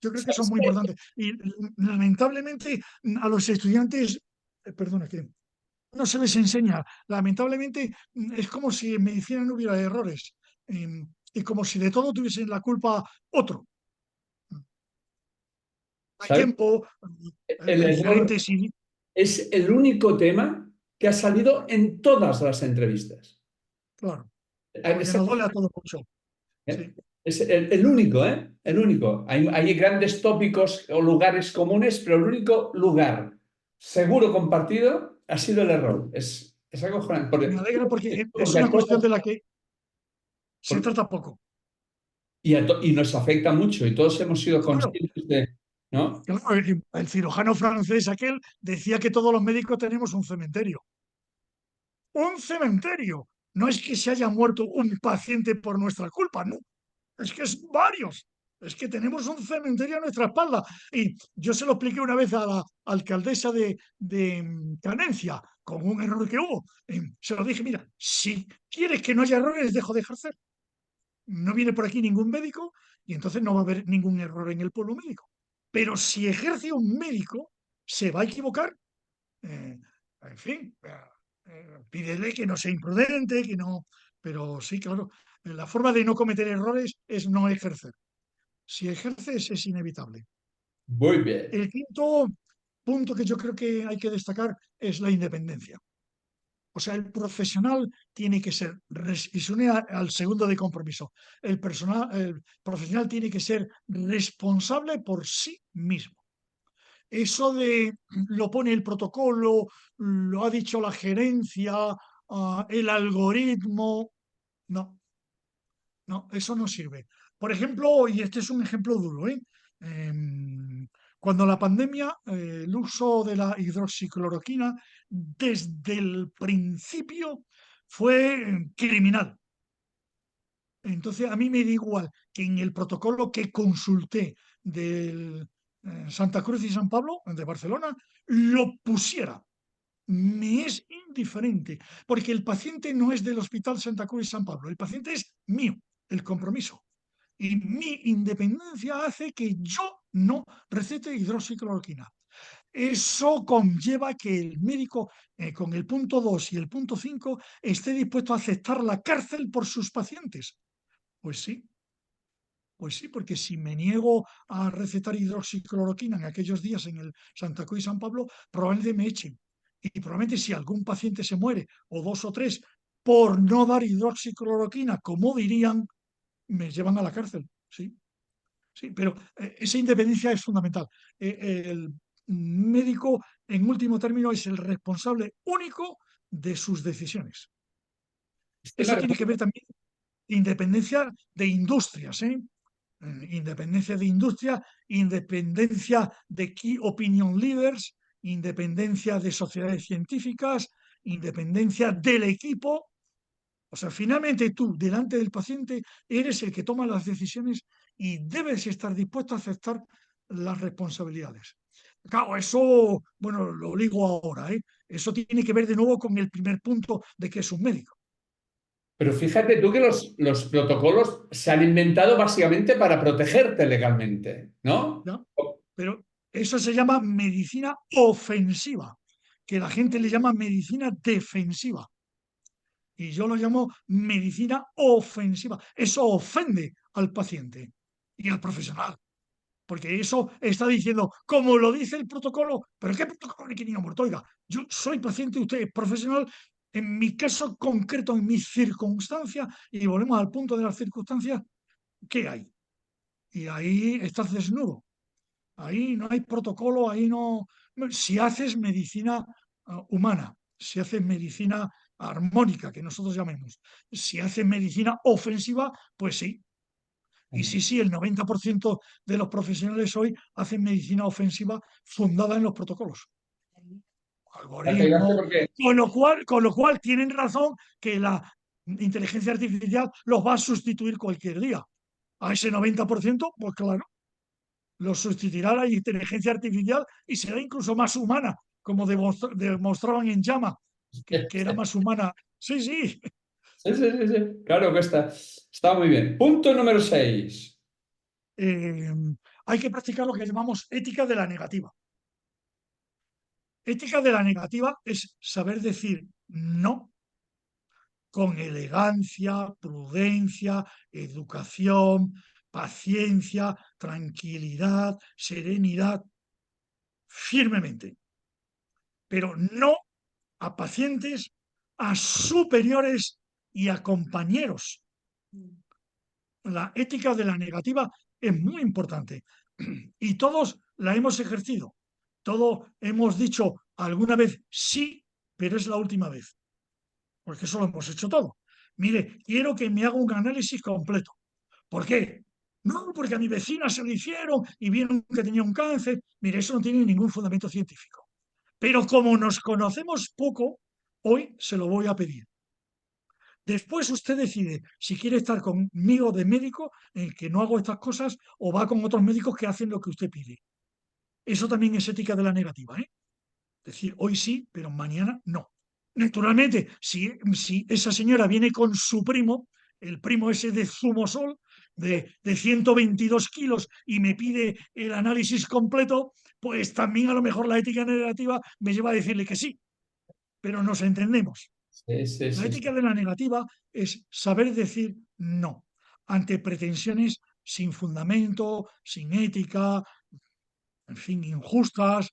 yo creo que eso es ¿sabes muy qué? importante. Y lamentablemente a los estudiantes, perdona, que no se les enseña. Lamentablemente, es como si en medicina no hubiera errores y como si de todo tuviesen la culpa otro. Hay ¿Sabes? tiempo, El el error gerente sí, es el único tema que ha salido en todas las entrevistas. claro, porque Es, nos duele a todos mucho. Sí, es el único, ¿eh? El único. Hay grandes tópicos o lugares comunes, pero el único lugar seguro compartido ha sido el error. Es acojonante. Me alegra porque es Porque una a cuestión todos, de la que se trata poco. y nos afecta mucho y todos hemos sido Claro, conscientes de, ¿no? claro, el cirujano francés aquel decía que todos los médicos tenemos un cementerio. ¡Un cementerio! No es que se haya muerto un paciente por nuestra culpa, no. Es que es varios. Es que tenemos un cementerio a nuestra espalda. Y yo se lo expliqué una vez a la alcaldesa de Canencia, con un error que hubo. Se lo dije, mira, si quieres que no haya errores, dejo de ejercer. No viene por aquí ningún médico y entonces no va a haber ningún error en el pueblo médico. Pero si ejerce un médico, se va a equivocar. eh, en fin, pídele que no sea imprudente, que no. Pero sí, claro, la forma de no cometer errores es no ejercer. Si ejerces es inevitable. Muy bien. El quinto punto que yo creo que hay que destacar es la independencia. O sea, el profesional tiene que ser, y se une al segundo de compromiso, el profesional tiene que ser responsable por sí mismo. Eso de lo pone el protocolo, lo ha dicho la gerencia, el algoritmo, no, no, eso no sirve. Por ejemplo, y este es un ejemplo duro, ¿eh? Cuando la pandemia, el uso de la hidroxicloroquina desde el principio fue criminal. Entonces, a mí me da igual que en el protocolo que consulté del Santa Cruz y San Pablo, de Barcelona, lo pusiera. Me es indiferente, porque el paciente no es del Hospital Santa Cruz y San Pablo, el paciente es mío, el compromiso. Y mi independencia hace que yo no recete hidroxicloroquina. Eso conlleva que el médico, con el punto 2 y el punto 5 esté dispuesto a aceptar la cárcel por sus pacientes. Pues sí, pues sí, porque si me niego a recetar hidroxicloroquina en aquellos días en el Santa Cruz y San Pablo, probablemente me echen. Y probablemente si algún paciente se muere, o dos o tres, por no dar hidroxicloroquina, como dirían, me llevan a la cárcel. Sí, sí, pero esa independencia es fundamental. El médico, en último término, es el responsable único de sus decisiones. Estoy de Eso tiene que acuerdo. ver también independencia de industrias, ¿eh? Independencia de industria, independencia de key opinion leaders, independencia de sociedades científicas, independencia del equipo. O sea, finalmente tú, delante del paciente, eres el que toma las decisiones y debes estar dispuesto a aceptar las responsabilidades. Claro, eso, bueno, lo digo ahora, ¿eh? Eso tiene que ver de nuevo con el primer punto de que es un médico. Pero fíjate tú que los protocolos se han inventado básicamente para protegerte legalmente, ¿no? ¿Ya? Pero eso se llama medicina ofensiva, que la gente le llama medicina defensiva. Y yo lo llamo medicina ofensiva. Eso ofende al paciente y al profesional. Porque eso está diciendo, como lo dice el protocolo, pero ¿qué protocolo ni que ni muerto? Oiga, yo soy paciente, usted es profesional, en mi caso concreto, en mi circunstancia, y volvemos al punto de las circunstancias, ¿qué hay? Y ahí estás desnudo. Ahí no hay protocolo, ahí no. Si haces medicina humana, si haces medicina armónica, que nosotros llamemos, si haces medicina ofensiva, pues sí. Y sí, sí, el 90% de los profesionales hoy hacen medicina ofensiva fundada en los protocolos. Hace gracia Algoritmo, porque con lo cual tienen razón que la inteligencia artificial los va a sustituir cualquier día. A ese 90%, pues claro, lo sustituirá la inteligencia artificial y será incluso más humana, como demostraban en Llama, que era más humana. Sí, sí. sí, sí, sí, sí. Claro que está muy bien. Punto número 6. Eh, hay que practicar lo que llamamos ética de la negativa. Ética de la negativa es saber decir no con elegancia, prudencia, educación, paciencia, tranquilidad, serenidad, firmemente, pero no a pacientes, a superiores y a compañeros. La ética de la negativa es muy importante y todos la hemos ejercido. Todos hemos dicho alguna vez sí, pero es la última vez. porque eso lo hemos hecho todo. Mire, quiero que me haga un análisis completo. ¿Por qué? No, porque a mi vecina se lo hicieron y vieron que tenía un cáncer. Mire, eso no tiene ningún fundamento científico. Pero como nos conocemos poco, hoy se lo voy a pedir. Después usted decide si quiere estar conmigo de médico, en que no hago estas cosas, o va con otros médicos que hacen lo que usted pide. Eso también es ética de la negativa, ¿eh? Es decir, hoy sí, pero mañana no. Naturalmente, si esa señora viene con su primo, el primo ese de Zumosol, de 122 kilos, y me pide el análisis completo, pues también a lo mejor la ética negativa me lleva a decirle que sí, pero nos entendemos. Sí, sí, La sí, ética sí. de la negativa es saber decir no ante pretensiones sin fundamento, sin ética, en fin, injustas,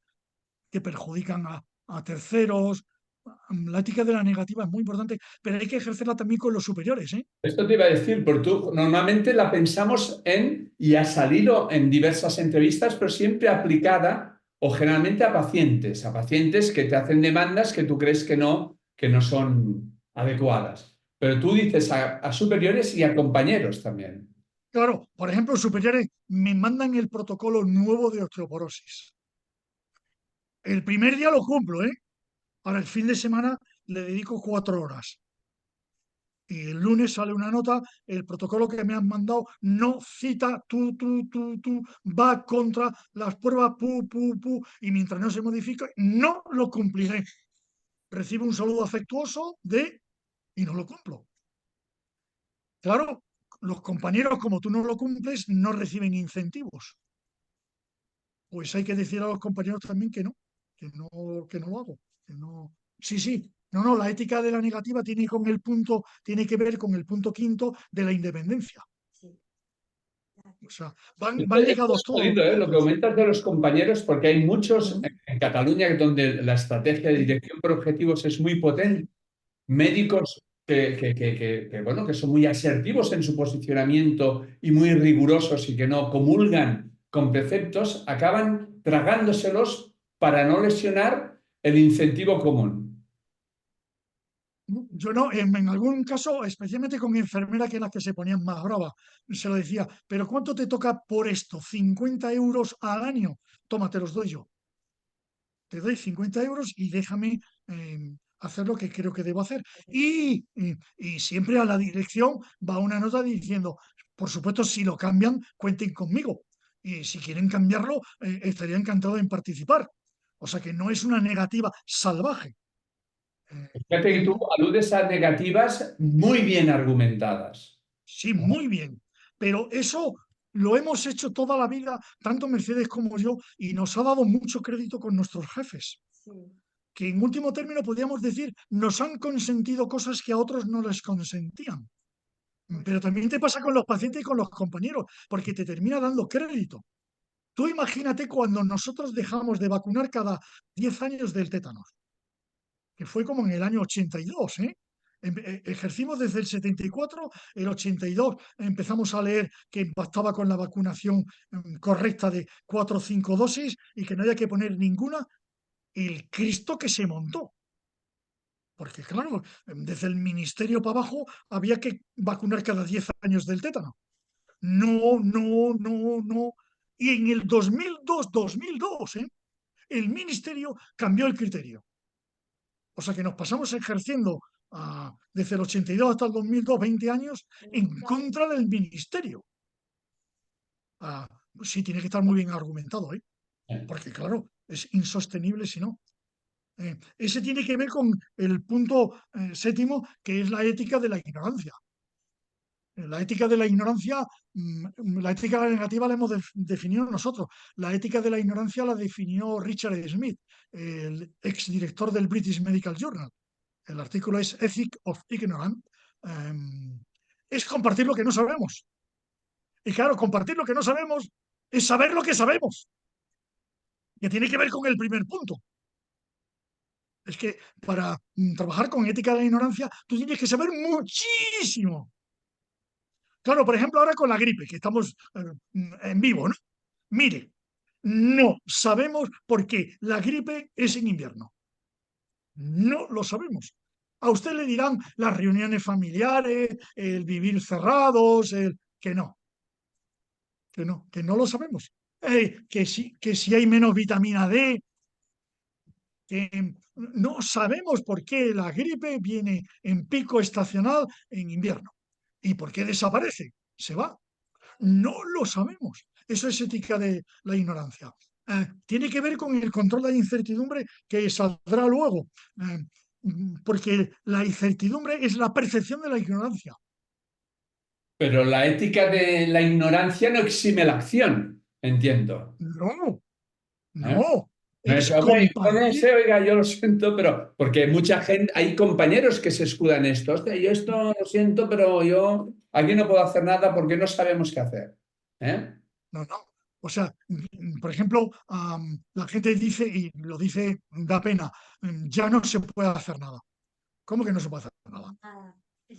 que perjudican a terceros. La ética de la negativa es muy importante, pero hay que ejercerla también con los superiores, ¿eh? Esto te iba a decir, porque tú normalmente la pensamos en, y ha salido en diversas entrevistas, pero siempre aplicada o generalmente a pacientes que te hacen demandas que tú crees que no son adecuadas. Pero tú dices a superiores y a compañeros también. Claro, por ejemplo, los superiores me mandan el protocolo nuevo de osteoporosis. El primer día lo cumplo, ¿eh? Ahora el fin de semana le dedico 4 horas. Y el lunes sale una nota, el protocolo que me han mandado no cita, va contra las pruebas, y mientras no se modifique, no lo cumpliré. Recibo un saludo afectuoso y no lo cumplo. Claro, los compañeros, como tú no lo cumples, no reciben incentivos. Pues hay que decir a los compañeros también que no lo hago. Que no. Sí, sí. No, no, la ética de la negativa tiene que ver con el punto quinto de la independencia. O sea, van Esto ligados es todos los jodido, ¿eh? Lo que puntos. comentas de los compañeros, porque hay muchos Ujú. en Cataluña donde la estrategia de dirección por objetivos es muy Sí, potente. Médicos bueno, que son muy asertivos en su posicionamiento y muy rigurosos y que no comulgan con preceptos, acaban tragándoselos para no lesionar el incentivo común. yo no, en algún caso, especialmente con enfermeras que eran las que se ponían más bravas, se lo decía, pero ¿cuánto te toca por esto? ¿50 € al año? Toma, te los doy yo. Te doy 50 euros y déjame hacer lo que creo que debo hacer. Y siempre a la dirección va una nota diciendo, por supuesto, si lo cambian, cuenten conmigo. Y si quieren cambiarlo, estaría encantado en participar. O sea que no es una negativa salvaje. Eh, Fíjate que tú mm, aludes a negativas muy bien argumentadas. sí, muy bien. Pero eso lo hemos hecho toda la vida, tanto Mercedes como yo, y nos ha dado mucho crédito con nuestros jefes. Que en último término podríamos decir, nos han consentido cosas que a otros no les consentían. Pero también te pasa con los pacientes y con los compañeros, porque te termina dando crédito. Tú imagínate cuando nosotros dejamos de vacunar cada 10 años del tétanos, que fue como en el año 82, ¿eh? Ejercimos desde el 74, el 82 empezamos a leer que bastaba con la vacunación correcta de 4 o 5 dosis y que no había que poner ninguna. El Cristo que se montó. Porque, claro, desde el ministerio para abajo había que vacunar cada 10 años del tétano. No, no, no, no. Y en el 2002, el ministerio cambió el criterio. O sea que nos pasamos ejerciendo desde el 82 hasta el 2002, 20 años, en contra del ministerio. Sí, tiene que estar muy bien argumentado, ¿eh? Porque, claro, es insostenible si no. Ese tiene que ver con el punto séptimo, que es la ética de la ignorancia. La ética de la ignorancia, la ética negativa la hemos definido nosotros. La ética de la ignorancia la definió Richard Smith, el exdirector del British Medical Journal. El artículo es Ethic of Ignorance. Es compartir lo que no sabemos. Y claro, compartir lo que no sabemos es saber lo que sabemos, que tiene que ver con el primer punto. Es que para trabajar con ética de la ignorancia, tú tienes que saber muchísimo. Claro, por ejemplo, ahora con la gripe, que estamos en vivo, ¿no? Mire, no sabemos por qué la gripe es en invierno. No lo sabemos. A usted le dirán las reuniones familiares, el vivir cerrados, que no lo sabemos. Que si hay menos vitamina D, que no sabemos por qué la gripe viene en pico estacional en invierno y por qué desaparece, se va. No lo sabemos. Eso es ética de la ignorancia. Tiene que ver con el control de la incertidumbre que saldrá luego, porque la incertidumbre es la percepción de la ignorancia. Pero la ética de la ignorancia no exime la acción, entiendo. No, ¿Eh? no, No es es, hombre, yo no compañía. sé, oiga, yo lo siento, pero porque mucha gente, hay compañeros que se escudan en esto. Hostia, yo esto lo siento, pero yo aquí no puedo hacer nada porque no sabemos qué hacer. ¿Eh? No, no. O sea, por ejemplo, la gente dice, y lo dice, da pena, ya no se puede hacer nada. ¿Cómo que no se puede hacer nada?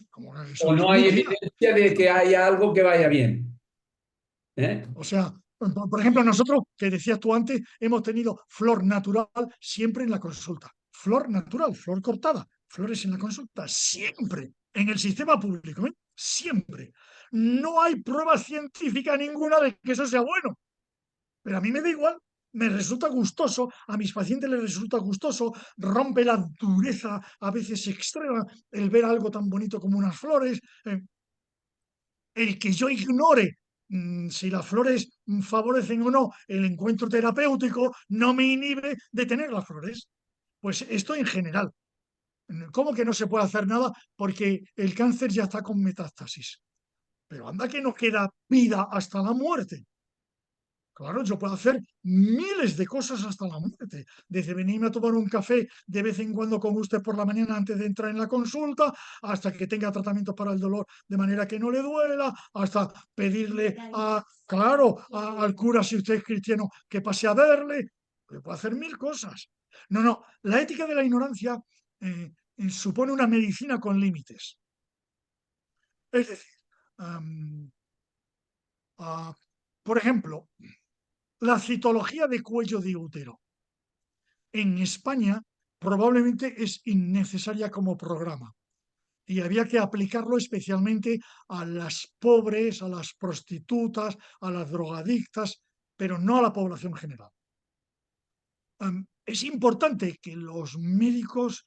¿Cómo que eso O es no hay mentira? evidencia de que haya algo que vaya bien. ¿Eh? O sea, por ejemplo, nosotros, que decías tú antes, hemos tenido flor natural siempre en la consulta. Flor natural, flor cortada, flores en la consulta, siempre, en el sistema público, ¿eh? Siempre. No hay prueba científica ninguna de que eso sea bueno. Pero a mí me da igual, me resulta gustoso, a mis pacientes les resulta gustoso, rompe la dureza a veces extrema el ver algo tan bonito como unas flores. El que yo ignore si las flores favorecen o no el encuentro terapéutico no me inhibe de tener las flores. Pues esto en general. ¿Cómo que no se puede hacer nada? Porque el cáncer ya está con metástasis. Pero anda que no queda vida hasta la muerte. Claro, yo puedo hacer miles de cosas hasta la muerte. Desde venirme a tomar un café de vez en cuando con usted por la mañana antes de entrar en la consulta, hasta que tenga tratamiento para el dolor de manera que no le duela, hasta pedirle al cura, si usted es cristiano, que pase a verle. Yo puedo hacer mil cosas. No, no, la ética de la ignorancia supone una medicina con límites. Es decir, am, ah, por ejemplo, la citología de cuello de útero. En España probablemente es innecesaria como programa y había que aplicarlo especialmente a las pobres, a las prostitutas, a las drogadictas, pero no a la población general. Es importante que los médicos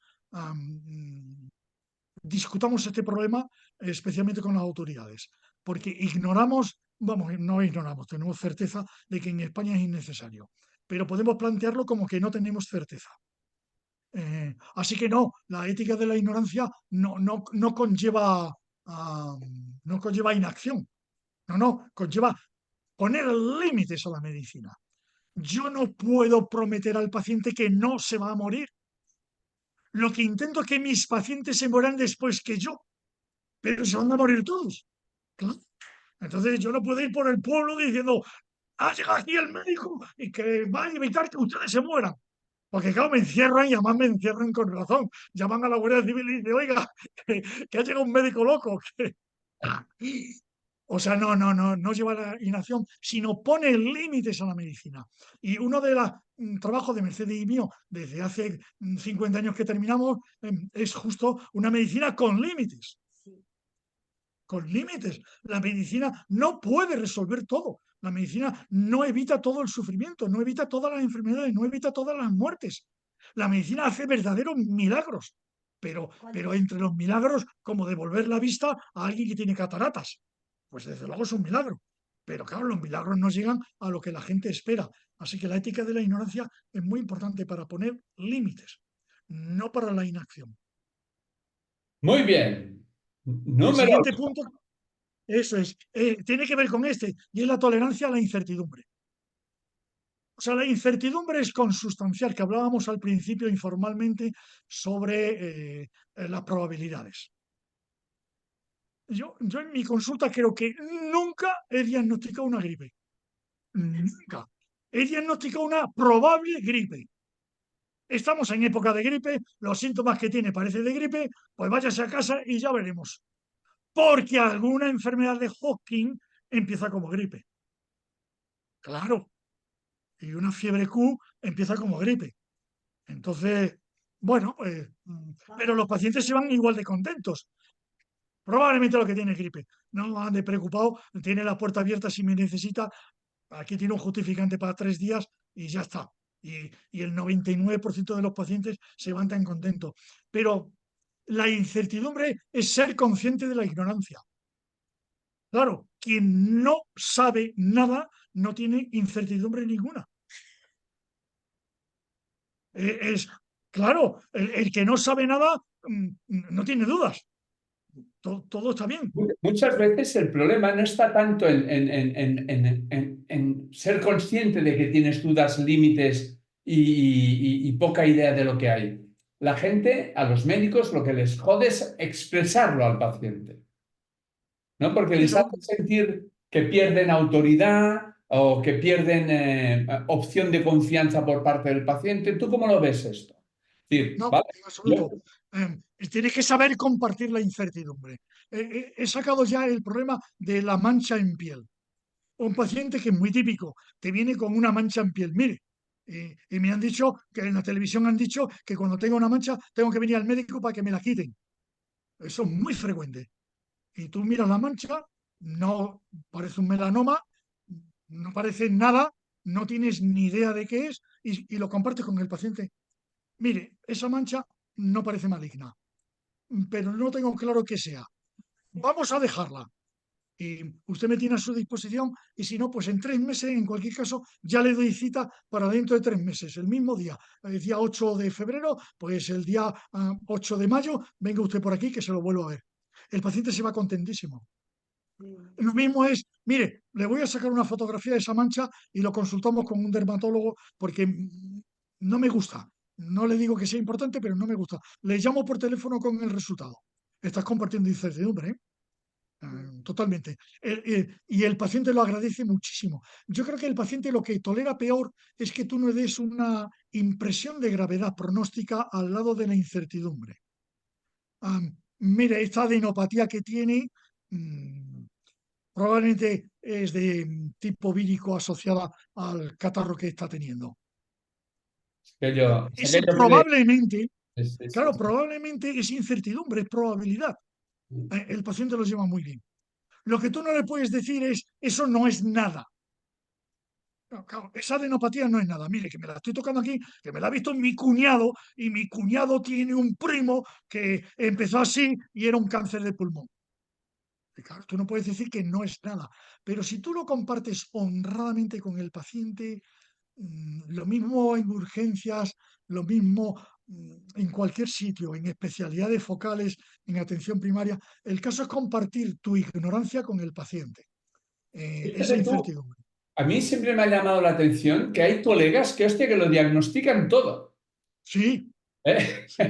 discutamos este problema especialmente con las autoridades, porque ignoramos, vamos, no ignoramos, tenemos certeza de que en España es innecesario, pero podemos plantearlo como que no tenemos certeza. Así que no, la ética de la ignorancia no conlleva, no conlleva inacción, no, conlleva poner límites a la medicina. Yo no puedo prometer al paciente que no se va a morir. Lo que intento es que mis pacientes se mueran después que yo, pero se van a morir todos. Claro. Entonces yo no puedo ir por el pueblo diciendo, ha llegado aquí el médico y que va a evitar que ustedes se mueran. Porque claro, me encierran y además me encierran con razón. Llaman a la Guardia Civil y dicen, oiga, que ha llegado un médico loco. O sea, no lleva la inacción, sino pone límites a la medicina. Y uno de los trabajos de Mercedes y mío, desde hace 50 años que terminamos, es justo una medicina con límites. Con límites. La medicina no puede resolver todo. La medicina no evita todo el sufrimiento, no evita todas las enfermedades, no evita todas las muertes. La medicina hace verdaderos milagros, pero entre los milagros, como devolver la vista a alguien que tiene cataratas, pues desde luego es un milagro. Pero claro, los milagros no llegan a lo que la gente espera. Así que la ética de la ignorancia es muy importante para poner límites, no para la inacción. Muy bien. El Número siguiente punto, eso es, tiene que ver con este, y es la tolerancia a la incertidumbre. O sea, la incertidumbre es consustancial, que hablábamos al principio informalmente sobre las probabilidades. Yo en mi consulta creo que nunca he diagnosticado una gripe. Nunca. He diagnosticado una probable gripe. Estamos en época de gripe, los síntomas que tiene parece de gripe, pues váyase a casa y ya veremos. Porque alguna enfermedad de Hawking empieza como gripe. Claro, y una fiebre Q empieza como gripe. Entonces, Bueno, pero los pacientes se van igual de contentos. Probablemente lo que tiene es gripe. No ande preocupado, tiene la puerta abierta si me necesita. Aquí tiene un justificante para 3 días y ya está. Y el 99% de los pacientes se van tan contentos. Pero la incertidumbre es ser consciente de la ignorancia. Claro, quien no sabe nada no tiene incertidumbre ninguna. Claro, el que no sabe nada no tiene dudas. Todo está bien. Muchas veces el problema no está tanto en ser consciente de que tienes dudas, límites y poca idea de lo que hay. La gente, a los médicos, lo que les jode es expresarlo al paciente, ¿no? Porque les Eso, hace sentir que pierden autoridad o que pierden opción de confianza por parte del paciente. ¿Tú cómo lo ves esto? Es decir, no, ¿vale? en Yo, absoluto. Tienes que saber compartir la incertidumbre. He sacado ya el problema de la mancha en piel. Un paciente que es muy típico, te viene con una mancha en piel. Mire, y me han dicho que en la televisión han dicho que cuando tengo una mancha tengo que venir al médico para que me la quiten. Eso es muy frecuente. Y tú miras la mancha, no parece un melanoma, no parece nada, no tienes ni idea de qué es y lo compartes con el paciente. Mire, esa mancha no parece maligna, pero no tengo claro qué sea. Vamos a dejarla. Y usted me tiene a su disposición y si no, pues en 3 meses, en cualquier caso, ya le doy cita para dentro de 3 meses, el mismo día, el día 8 de febrero, pues el día 8 de mayo, venga usted por aquí que se lo vuelvo a ver. El paciente se va contentísimo. Lo mismo es, mire, le voy a sacar una fotografía de esa mancha y lo consultamos con un dermatólogo porque no me gusta. No le digo que sea importante, pero no me gusta. Le llamo por teléfono con el resultado. Estás compartiendo incertidumbre, ¿eh? Totalmente. Y el paciente lo agradece muchísimo. Yo creo que el paciente lo que tolera peor es que tú no des una impresión de gravedad pronóstica al lado de la incertidumbre. Mire, esta adenopatía que tiene probablemente es de tipo vírico asociada al catarro que está teniendo. es Ese aquello que probablemente, sí, claro, probablemente es incertidumbre, es probabilidad. sí. El paciente lo lleva muy bien. Lo que tú no le puedes decir es, eso no es nada. No, claro, esa adenopatía no es nada. Mire, que me la estoy tocando aquí, que me la ha visto mi cuñado, y mi cuñado tiene un primo que empezó así y era un cáncer de pulmón. Y claro, tú no puedes decir que no es nada. Pero si tú lo compartes honradamente con el paciente, lo mismo en urgencias, lo mismo en cualquier sitio, en especialidades focales, en atención primaria, el caso es compartir tu ignorancia con el paciente, esa Fíjate tú, incertidumbre. a mí siempre me ha llamado la atención que hay colegas que, hostia, que lo diagnostican todo. Sí, ¿Eh? sí,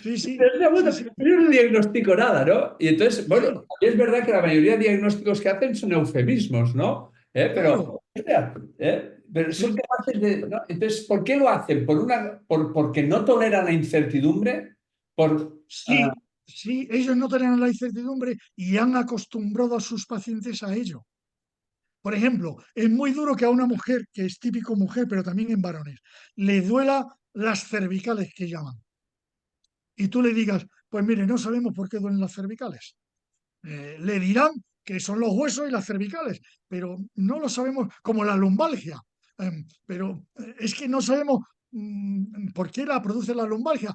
sí, sí, Hostia sí, puta, sí, yo no diagnostico nada, ¿no? Y entonces, bueno, claro, es verdad que la mayoría de diagnósticos que hacen son eufemismos, ¿no? claro, Hostia, pero son sí, capaces de, ¿no? Entonces, ¿por qué lo hacen? Porque no toleran la incertidumbre, por, sí, sí, ellos no tienen la incertidumbre y han acostumbrado a sus pacientes a ello. Por ejemplo, es muy duro que a una mujer, que es típico mujer, pero también en varones, le duela las cervicales que llaman. Y tú le digas, pues mire, no sabemos por qué duelen las cervicales. Le dirán que son los huesos y las cervicales, pero no lo sabemos, como la lumbalgia. Pero es que no sabemos por qué la produce la lumbalgia.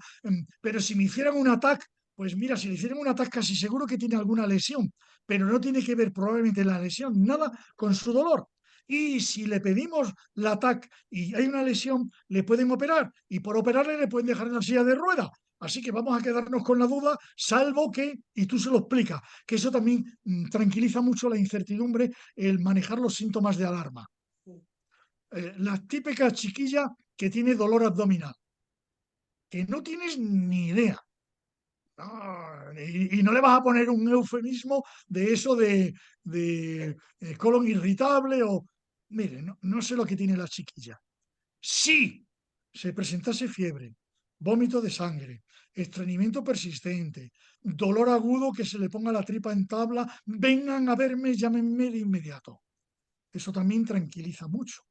Pero si me hicieran un ataque, pues mira, si le hicieran un ataque casi seguro que tiene alguna lesión, pero no tiene que ver probablemente la lesión nada con su dolor. Y si le pedimos la ataque y hay una lesión, le pueden operar y por operarle le pueden dejar en la silla de ruedas. Así que vamos a quedarnos con la duda, salvo que, y tú se lo explicas, que eso también tranquiliza mucho la incertidumbre, el manejar los síntomas de alarma. La típica chiquilla que tiene dolor abdominal, que no tienes ni idea. Y no le vas a poner un eufemismo de eso de colon irritable o... Mire, no sé lo que tiene la chiquilla. Si se presentase fiebre, vómito de sangre, estreñimiento persistente, dolor agudo que se le ponga la tripa en tabla, vengan a verme, llámenme de inmediato. Eso también tranquiliza mucho.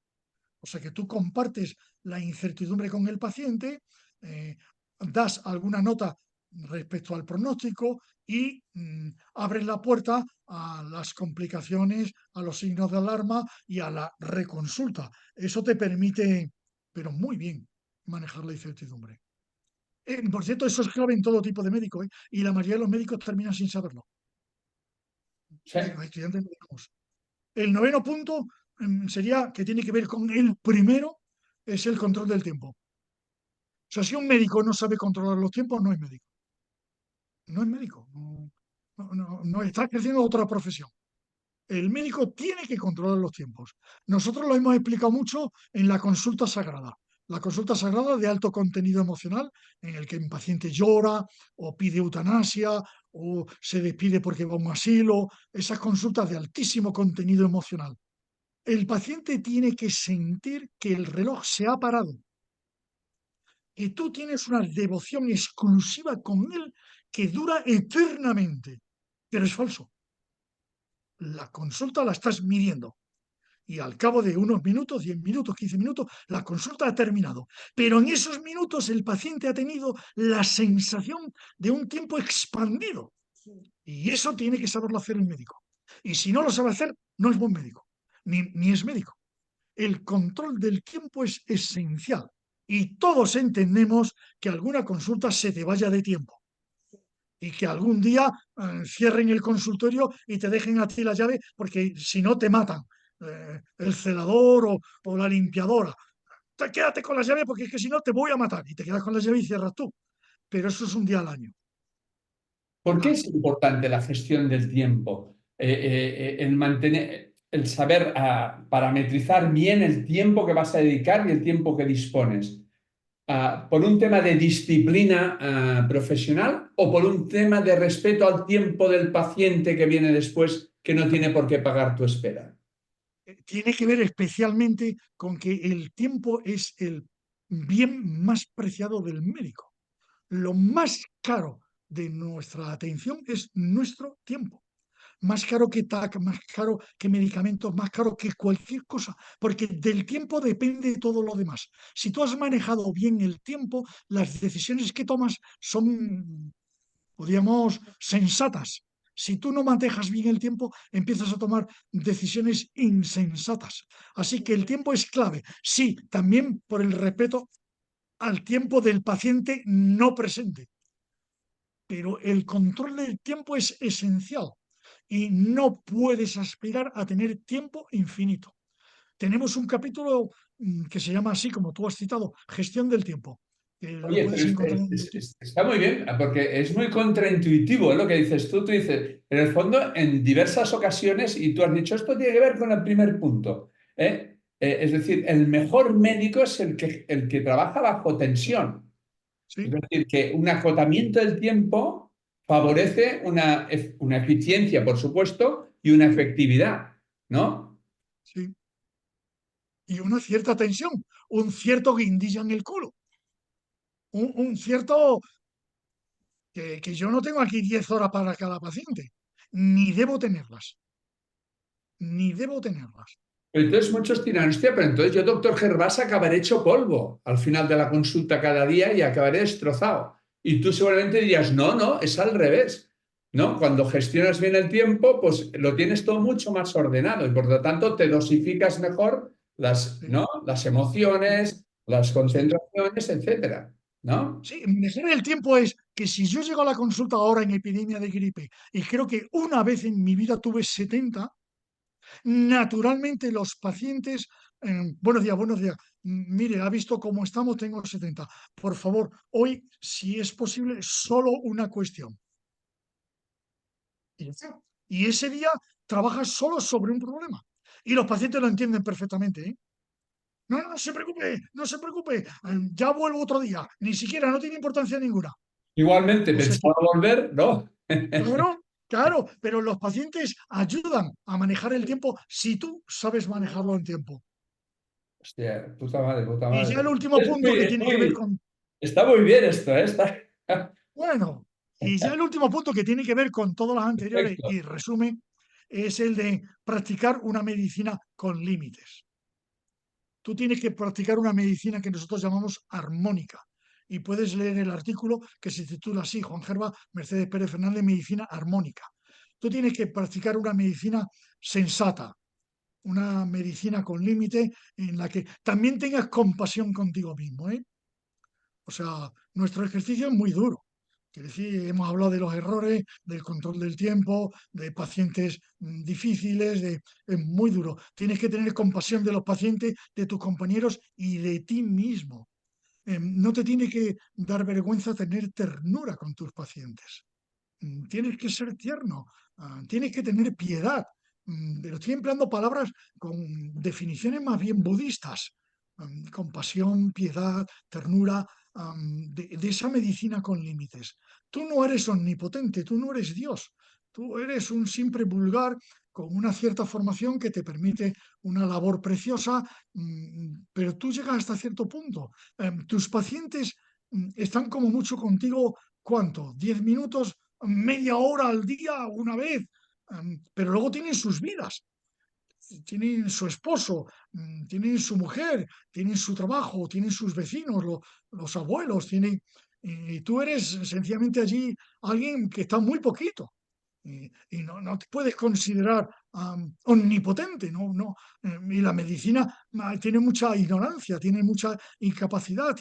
O sea que tú compartes la incertidumbre con el paciente, eh, das alguna nota respecto al pronóstico y abres la puerta a las complicaciones, a los signos de alarma y a la reconsulta. Eso te permite, pero muy bien, manejar la incertidumbre. Por cierto, eso es clave en todo tipo de médico, ¿eh? Y la mayoría de los médicos terminan sin saberlo. Sí. Y los estudiantes no digamos. El noveno punto sería que tiene que ver con el primero, es el control del tiempo. O sea, si un médico no sabe controlar los tiempos, no es médico. No es médico. No está ejerciendo otra profesión. El médico tiene que controlar los tiempos. Nosotros lo hemos explicado mucho en la consulta sagrada. La consulta sagrada de alto contenido emocional, en el que un paciente llora o pide eutanasia o se despide porque va a un asilo, esas consultas de altísimo contenido emocional. El paciente tiene que sentir que el reloj se ha parado, que tú tienes una devoción exclusiva con él que dura eternamente. Pero es falso. La consulta la estás midiendo y al cabo de unos minutos, 10 minutos, 15 minutos, la consulta ha terminado. Pero en esos minutos el paciente ha tenido la sensación de un tiempo expandido. Y eso tiene que saberlo hacer el médico. Y si no lo sabe hacer, no es buen médico, ni es médico. El control del tiempo es esencial. Y todos entendemos que alguna consulta se te vaya de tiempo y que algún día cierren el consultorio y te dejen a ti la llave porque si no te matan. El celador o la limpiadora. Quédate con la llave porque es que si no te voy a matar. Y te quedas con la llave y cierras tú. Pero eso es un día al año. ¿Por qué Nada. es importante la gestión del tiempo? El mantener, el saber parametrizar bien el tiempo que vas a dedicar y el tiempo que dispones. ¿Por un tema de disciplina profesional o por un tema de respeto al tiempo del paciente que viene después que no tiene por qué pagar tu espera? Tiene que ver especialmente con que el tiempo es el bien más preciado del médico. Lo más caro de nuestra atención es nuestro tiempo. Más caro que TAC, más caro que medicamentos, más caro que cualquier cosa, porque del tiempo depende todo lo demás. Si tú has manejado bien el tiempo, las decisiones que tomas son, podríamos, sensatas. Si tú no manejas bien el tiempo, empiezas a tomar decisiones insensatas. Así que el tiempo es clave. Sí, también por el respeto al tiempo del paciente no presente. Pero el control del tiempo es esencial y no puedes aspirar a tener tiempo infinito. Tenemos un capítulo que se llama así, como tú has citado, gestión del tiempo. Lo Oye, pero puedes encontrar en YouTube. está muy bien, porque es muy contraintuitivo, lo que dices tú. Tú dices, en el fondo, en diversas ocasiones, y tú has dicho, esto tiene que ver con el primer punto. Es decir, el mejor médico es el que trabaja bajo tensión. Es Sí, decir, que un acotamiento del tiempo favorece una eficiencia, por supuesto, y una efectividad, ¿no? sí. Y una cierta tensión, un cierto guindilla en el culo, un cierto que yo no tengo aquí 10 horas para cada paciente, ni debo tenerlas, ni debo tenerlas. Pero entonces muchos dirán, hostia, pero entonces yo, doctor Gervás, acabaré hecho polvo al final de la consulta cada día y acabaré destrozado. Y tú seguramente dirías, no, no, es al revés. ¿No? Cuando gestionas bien el tiempo, pues lo tienes todo mucho más ordenado y por lo tanto te dosificas mejor Sí, ¿no? Las emociones, las sí. concentraciones, etcétera, ¿no? Sí, mejorar el tiempo es que si yo llego a la consulta ahora en epidemia de gripe y creo que una vez en mi vida tuve 70, naturalmente los pacientes, buenos días, mire, ha visto cómo estamos, tengo 70. Por favor, hoy, si es posible, solo una cuestión. Y ya está. Y ese día trabajas solo sobre un problema. Y los pacientes lo entienden perfectamente, ¿eh? No, no se preocupe, no se preocupe, ya vuelvo otro día, ni siquiera, no tiene importancia ninguna. Igualmente, O sea que, pensaba volver, ¿no? claro, claro, pero los pacientes ayudan a manejar el tiempo si tú sabes manejarlo en tiempo. Hostia, puta madre, puta Y ya el madre. último punto que Es tiene que ver muy, con, está muy bien esto, ¿eh? Está bueno, y ya el último punto que tiene que ver con todas las anteriores perfecto. y resumen, es el de practicar una medicina con límites. Tú tienes que practicar una medicina que nosotros llamamos armónica, y puedes leer el artículo que se titula así, Juan Gerba, Mercedes Pérez Fernández, Medicina Armónica. Tú tienes que practicar una medicina sensata, una medicina con límite en la que también tengas compasión contigo mismo, ¿eh? O sea, nuestro ejercicio es muy duro. Quiero decir, hemos hablado de los errores, del control del tiempo, de pacientes difíciles, es muy duro. Tienes que tener compasión de los pacientes, de tus compañeros y de ti mismo. No te tiene que dar vergüenza tener ternura con tus pacientes. Tienes que ser tierno, tienes que tener piedad. Pero estoy empleando palabras con definiciones más bien budistas. Compasión, piedad, ternura, de esa medicina con límites. Tú no eres omnipotente, tú no eres Dios, tú eres un simple vulgar con una cierta formación que te permite una labor preciosa, pero tú llegas hasta cierto punto. Tus pacientes están como mucho contigo, ¿cuánto? ¿10 minutos? ¿Media hora al día una vez? Pero luego tienen sus vidas, tienen su esposo, tienen su mujer, tienen su trabajo, tienen sus vecinos, los abuelos, y tú eres sencillamente allí alguien que está muy poquito. Y no te puedes considerar omnipotente, ¿no? No, y la medicina tiene mucha ignorancia, tiene mucha incapacidad,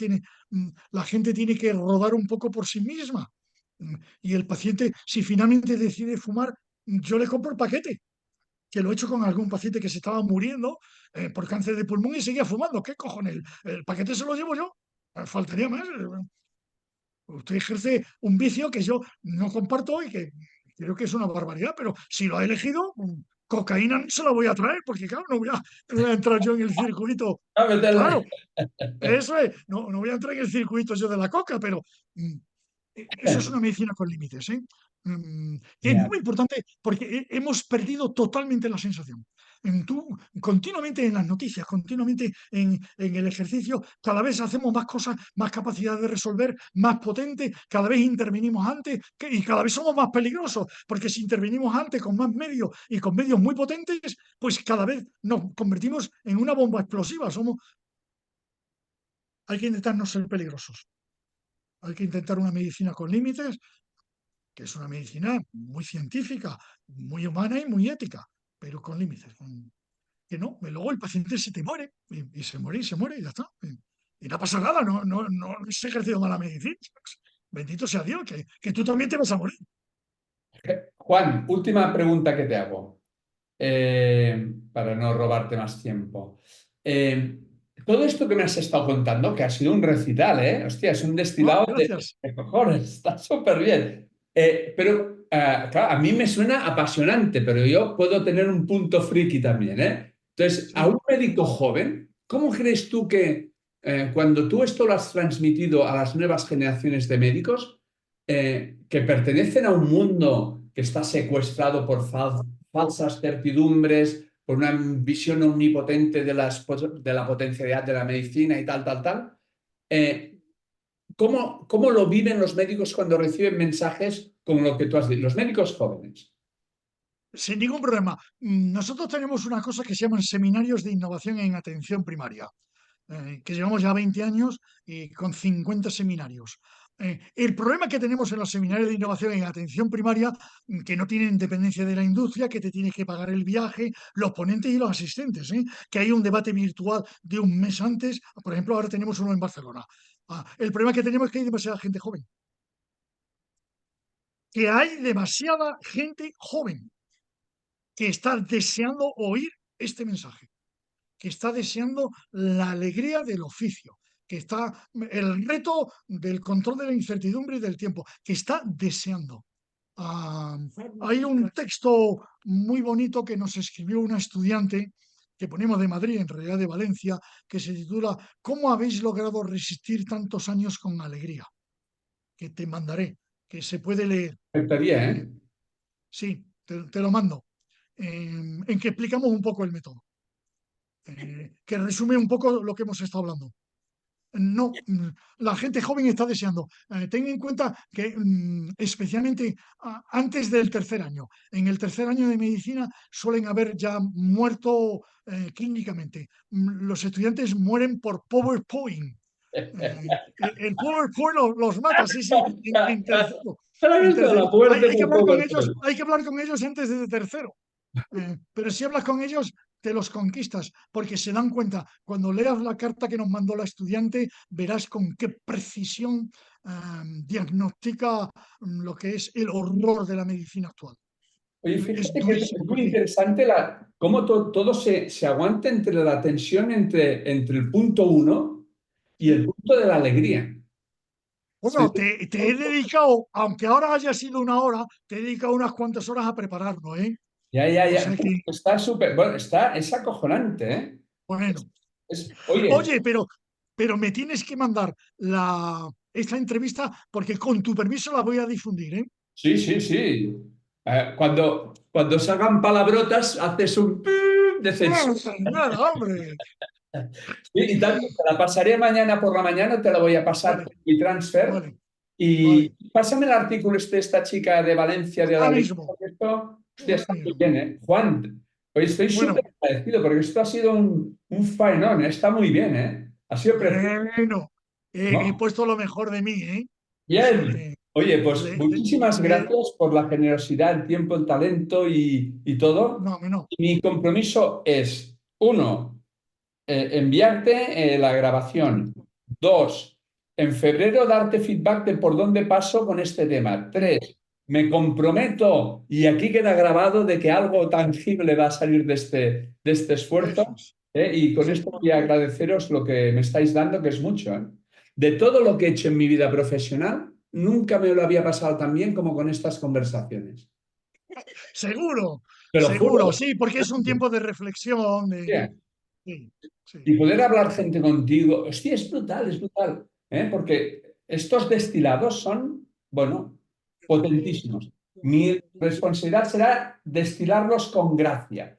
la gente tiene que rodar un poco por sí misma. Y el paciente, si finalmente decide fumar, yo le compro el paquete, que lo he hecho con algún paciente que se estaba muriendo por cáncer de pulmón y seguía fumando. ¿Qué cojones? El paquete se lo llevo yo. Faltaría más. Usted ejerce un vicio que yo no comparto y que creo que es una barbaridad, pero si lo ha elegido, cocaína no se la voy a traer, porque claro, no voy a entrar yo en el circuito. A meterle. Claro, eso es, no voy a entrar en el circuito yo de la coca, pero mm, eso es una medicina con límites, ¿eh? Es Ya. muy importante porque hemos perdido totalmente la sensación. Tú, continuamente en las noticias, continuamente en el ejercicio, cada vez hacemos más cosas, más capacidad de resolver, más potente, cada vez intervenimos antes y cada vez somos más peligrosos, porque si intervenimos antes con más medios y con medios muy potentes, pues cada vez nos convertimos en una bomba explosiva. Hay que intentar no ser peligrosos. Hay que intentar una medicina con límites, que es una medicina muy científica, muy humana y muy ética, pero con límites. Que no, luego el paciente se te muere, y se muere y se muere y ya está. Y no pasa nada, no se ha ejercido mala medicina. Bendito sea Dios, que tú también te vas a morir. Juan, última pregunta que te hago, para no robarte más tiempo. Eh, Todo esto que me has estado contando, que ha sido un recital, ¿eh? Hostia, es un Ah, destilado gracias. de cojones, está súper bien. Pero, claro, a mí me suena apasionante, pero yo puedo tener un punto friki también, ¿eh? Entonces, a Sí. un médico joven, ¿cómo crees tú que cuando tú esto lo has transmitido a las nuevas generaciones de médicos, que pertenecen a un mundo que está secuestrado por falsas certidumbres, por una visión omnipotente de la potencialidad de la medicina y tal? Eh, ¿Cómo lo viven los médicos cuando reciben mensajes como lo que tú has dicho? Los médicos jóvenes. Sin ningún problema. Nosotros tenemos una cosa que se llaman seminarios de innovación en atención primaria, que llevamos ya 20 años y con 50 seminarios. El problema que tenemos en los seminarios de innovación en atención primaria, que no tienen dependencia de la industria, que te tienes que pagar el viaje, los ponentes y los asistentes, que hay un debate virtual de un mes antes. Por ejemplo, ahora tenemos uno en Barcelona. El problema que tenemos es que hay demasiada gente joven, que hay demasiada gente joven que está deseando oír este mensaje, que está deseando la alegría del oficio, que está el reto del control de la incertidumbre y del tiempo, que está deseando. Ah, hay un texto muy bonito que nos escribió una estudiante que ponemos de Madrid, en realidad de Valencia, que se titula ¿Cómo habéis logrado resistir tantos años con alegría? Que te mandaré, que se puede leer. Estaría, Eh, ¿eh? sí, te lo mando, en que explicamos un poco el método, que resume un poco lo que hemos estado hablando. No, la gente joven está deseando. Ten en cuenta que especialmente antes del tercer año, en el tercer año de medicina suelen haber ya muerto clínicamente. Los estudiantes mueren por PowerPoint. El PowerPoint los mata, sí, sí, en tercero. Ahora En mismo tercero. la muerte Hay que del hablar con ellos, PowerPoint. hay que hablar con ellos antes de tercero. Pero si hablas con ellos, te los conquistas, porque se dan cuenta. Cuando leas la carta que nos mandó la estudiante, verás con qué precisión diagnostica lo que es el horror de la medicina actual. Oye, Es fíjate que es durísimo, muy porque interesante cómo todo se aguanta entre la tensión entre el punto uno y el sí. punto de la alegría. Sí, Bueno, te he dedicado, aunque ahora haya sido una hora, te he dedicado unas cuantas horas a prepararlo, ¿eh? ya, ya, O ya. sea que, Está súper, bueno, es acojonante, ¿eh? bueno. Oye, Oye, pero me tienes que mandar esta entrevista porque con tu permiso la voy a difundir, ¿eh? sí, sí, sí. Cuando salgan palabrotas, haces un de censura. Nada, hombre. Y tal, te la pasaré mañana por la mañana, te la voy a pasar Vale, por mi transfer. vale, Y vale. pásame el artículo de esta chica de Valencia de la Ahora ley, mismo, porque esto, hostia, ahora está muy mismo. bien, ¿eh? Juan, hoy estoy súper Bueno, agradecido porque esto ha sido un faenón, ¿eh? Está muy bien, ¿eh? Ha sido precioso, bueno. He ¿no? puesto lo mejor de mí, ¿eh? O sea Bien. que Oye, pues le- le- muchísimas le- gracias por la generosidad, el tiempo, el talento y todo. no, no. Y mi compromiso es, uno, enviarte la grabación. Dos, en febrero darte feedback de por dónde paso con este tema. Tres, me comprometo, y aquí queda grabado, de que algo tangible va a salir de este esfuerzo. Eso es. Y con Sí. esto voy a agradeceros lo que me estáis dando, que es mucho, ¿eh? De todo lo que he hecho en mi vida profesional, nunca me lo había pasado tan bien como con estas conversaciones. Seguro, Te lo seguro, juro. sí, porque es un tiempo de reflexión. Sí, sí. Y poder hablar gente contigo, hostia, es brutal, ¿eh? Porque estos destilados son, bueno, potentísimos. Mi responsabilidad será destilarlos con gracia,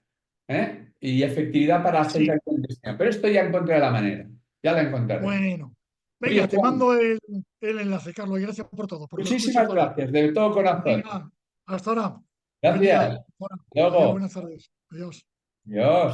¿eh? Y efectividad para la gente Sí, que contesta. Pero esto ya encontraré la manera, ya la encontraré. bueno. Oye, Venga, te Juan, mando el enlace, Carlos, y gracias por todo, por tu escucha y muchísimas tu ayuda. gracias, de todo corazón. Venga, hasta ahora. Buen día. Gracias. Bueno, adiós, Luego, buenas tardes. Adiós. adiós.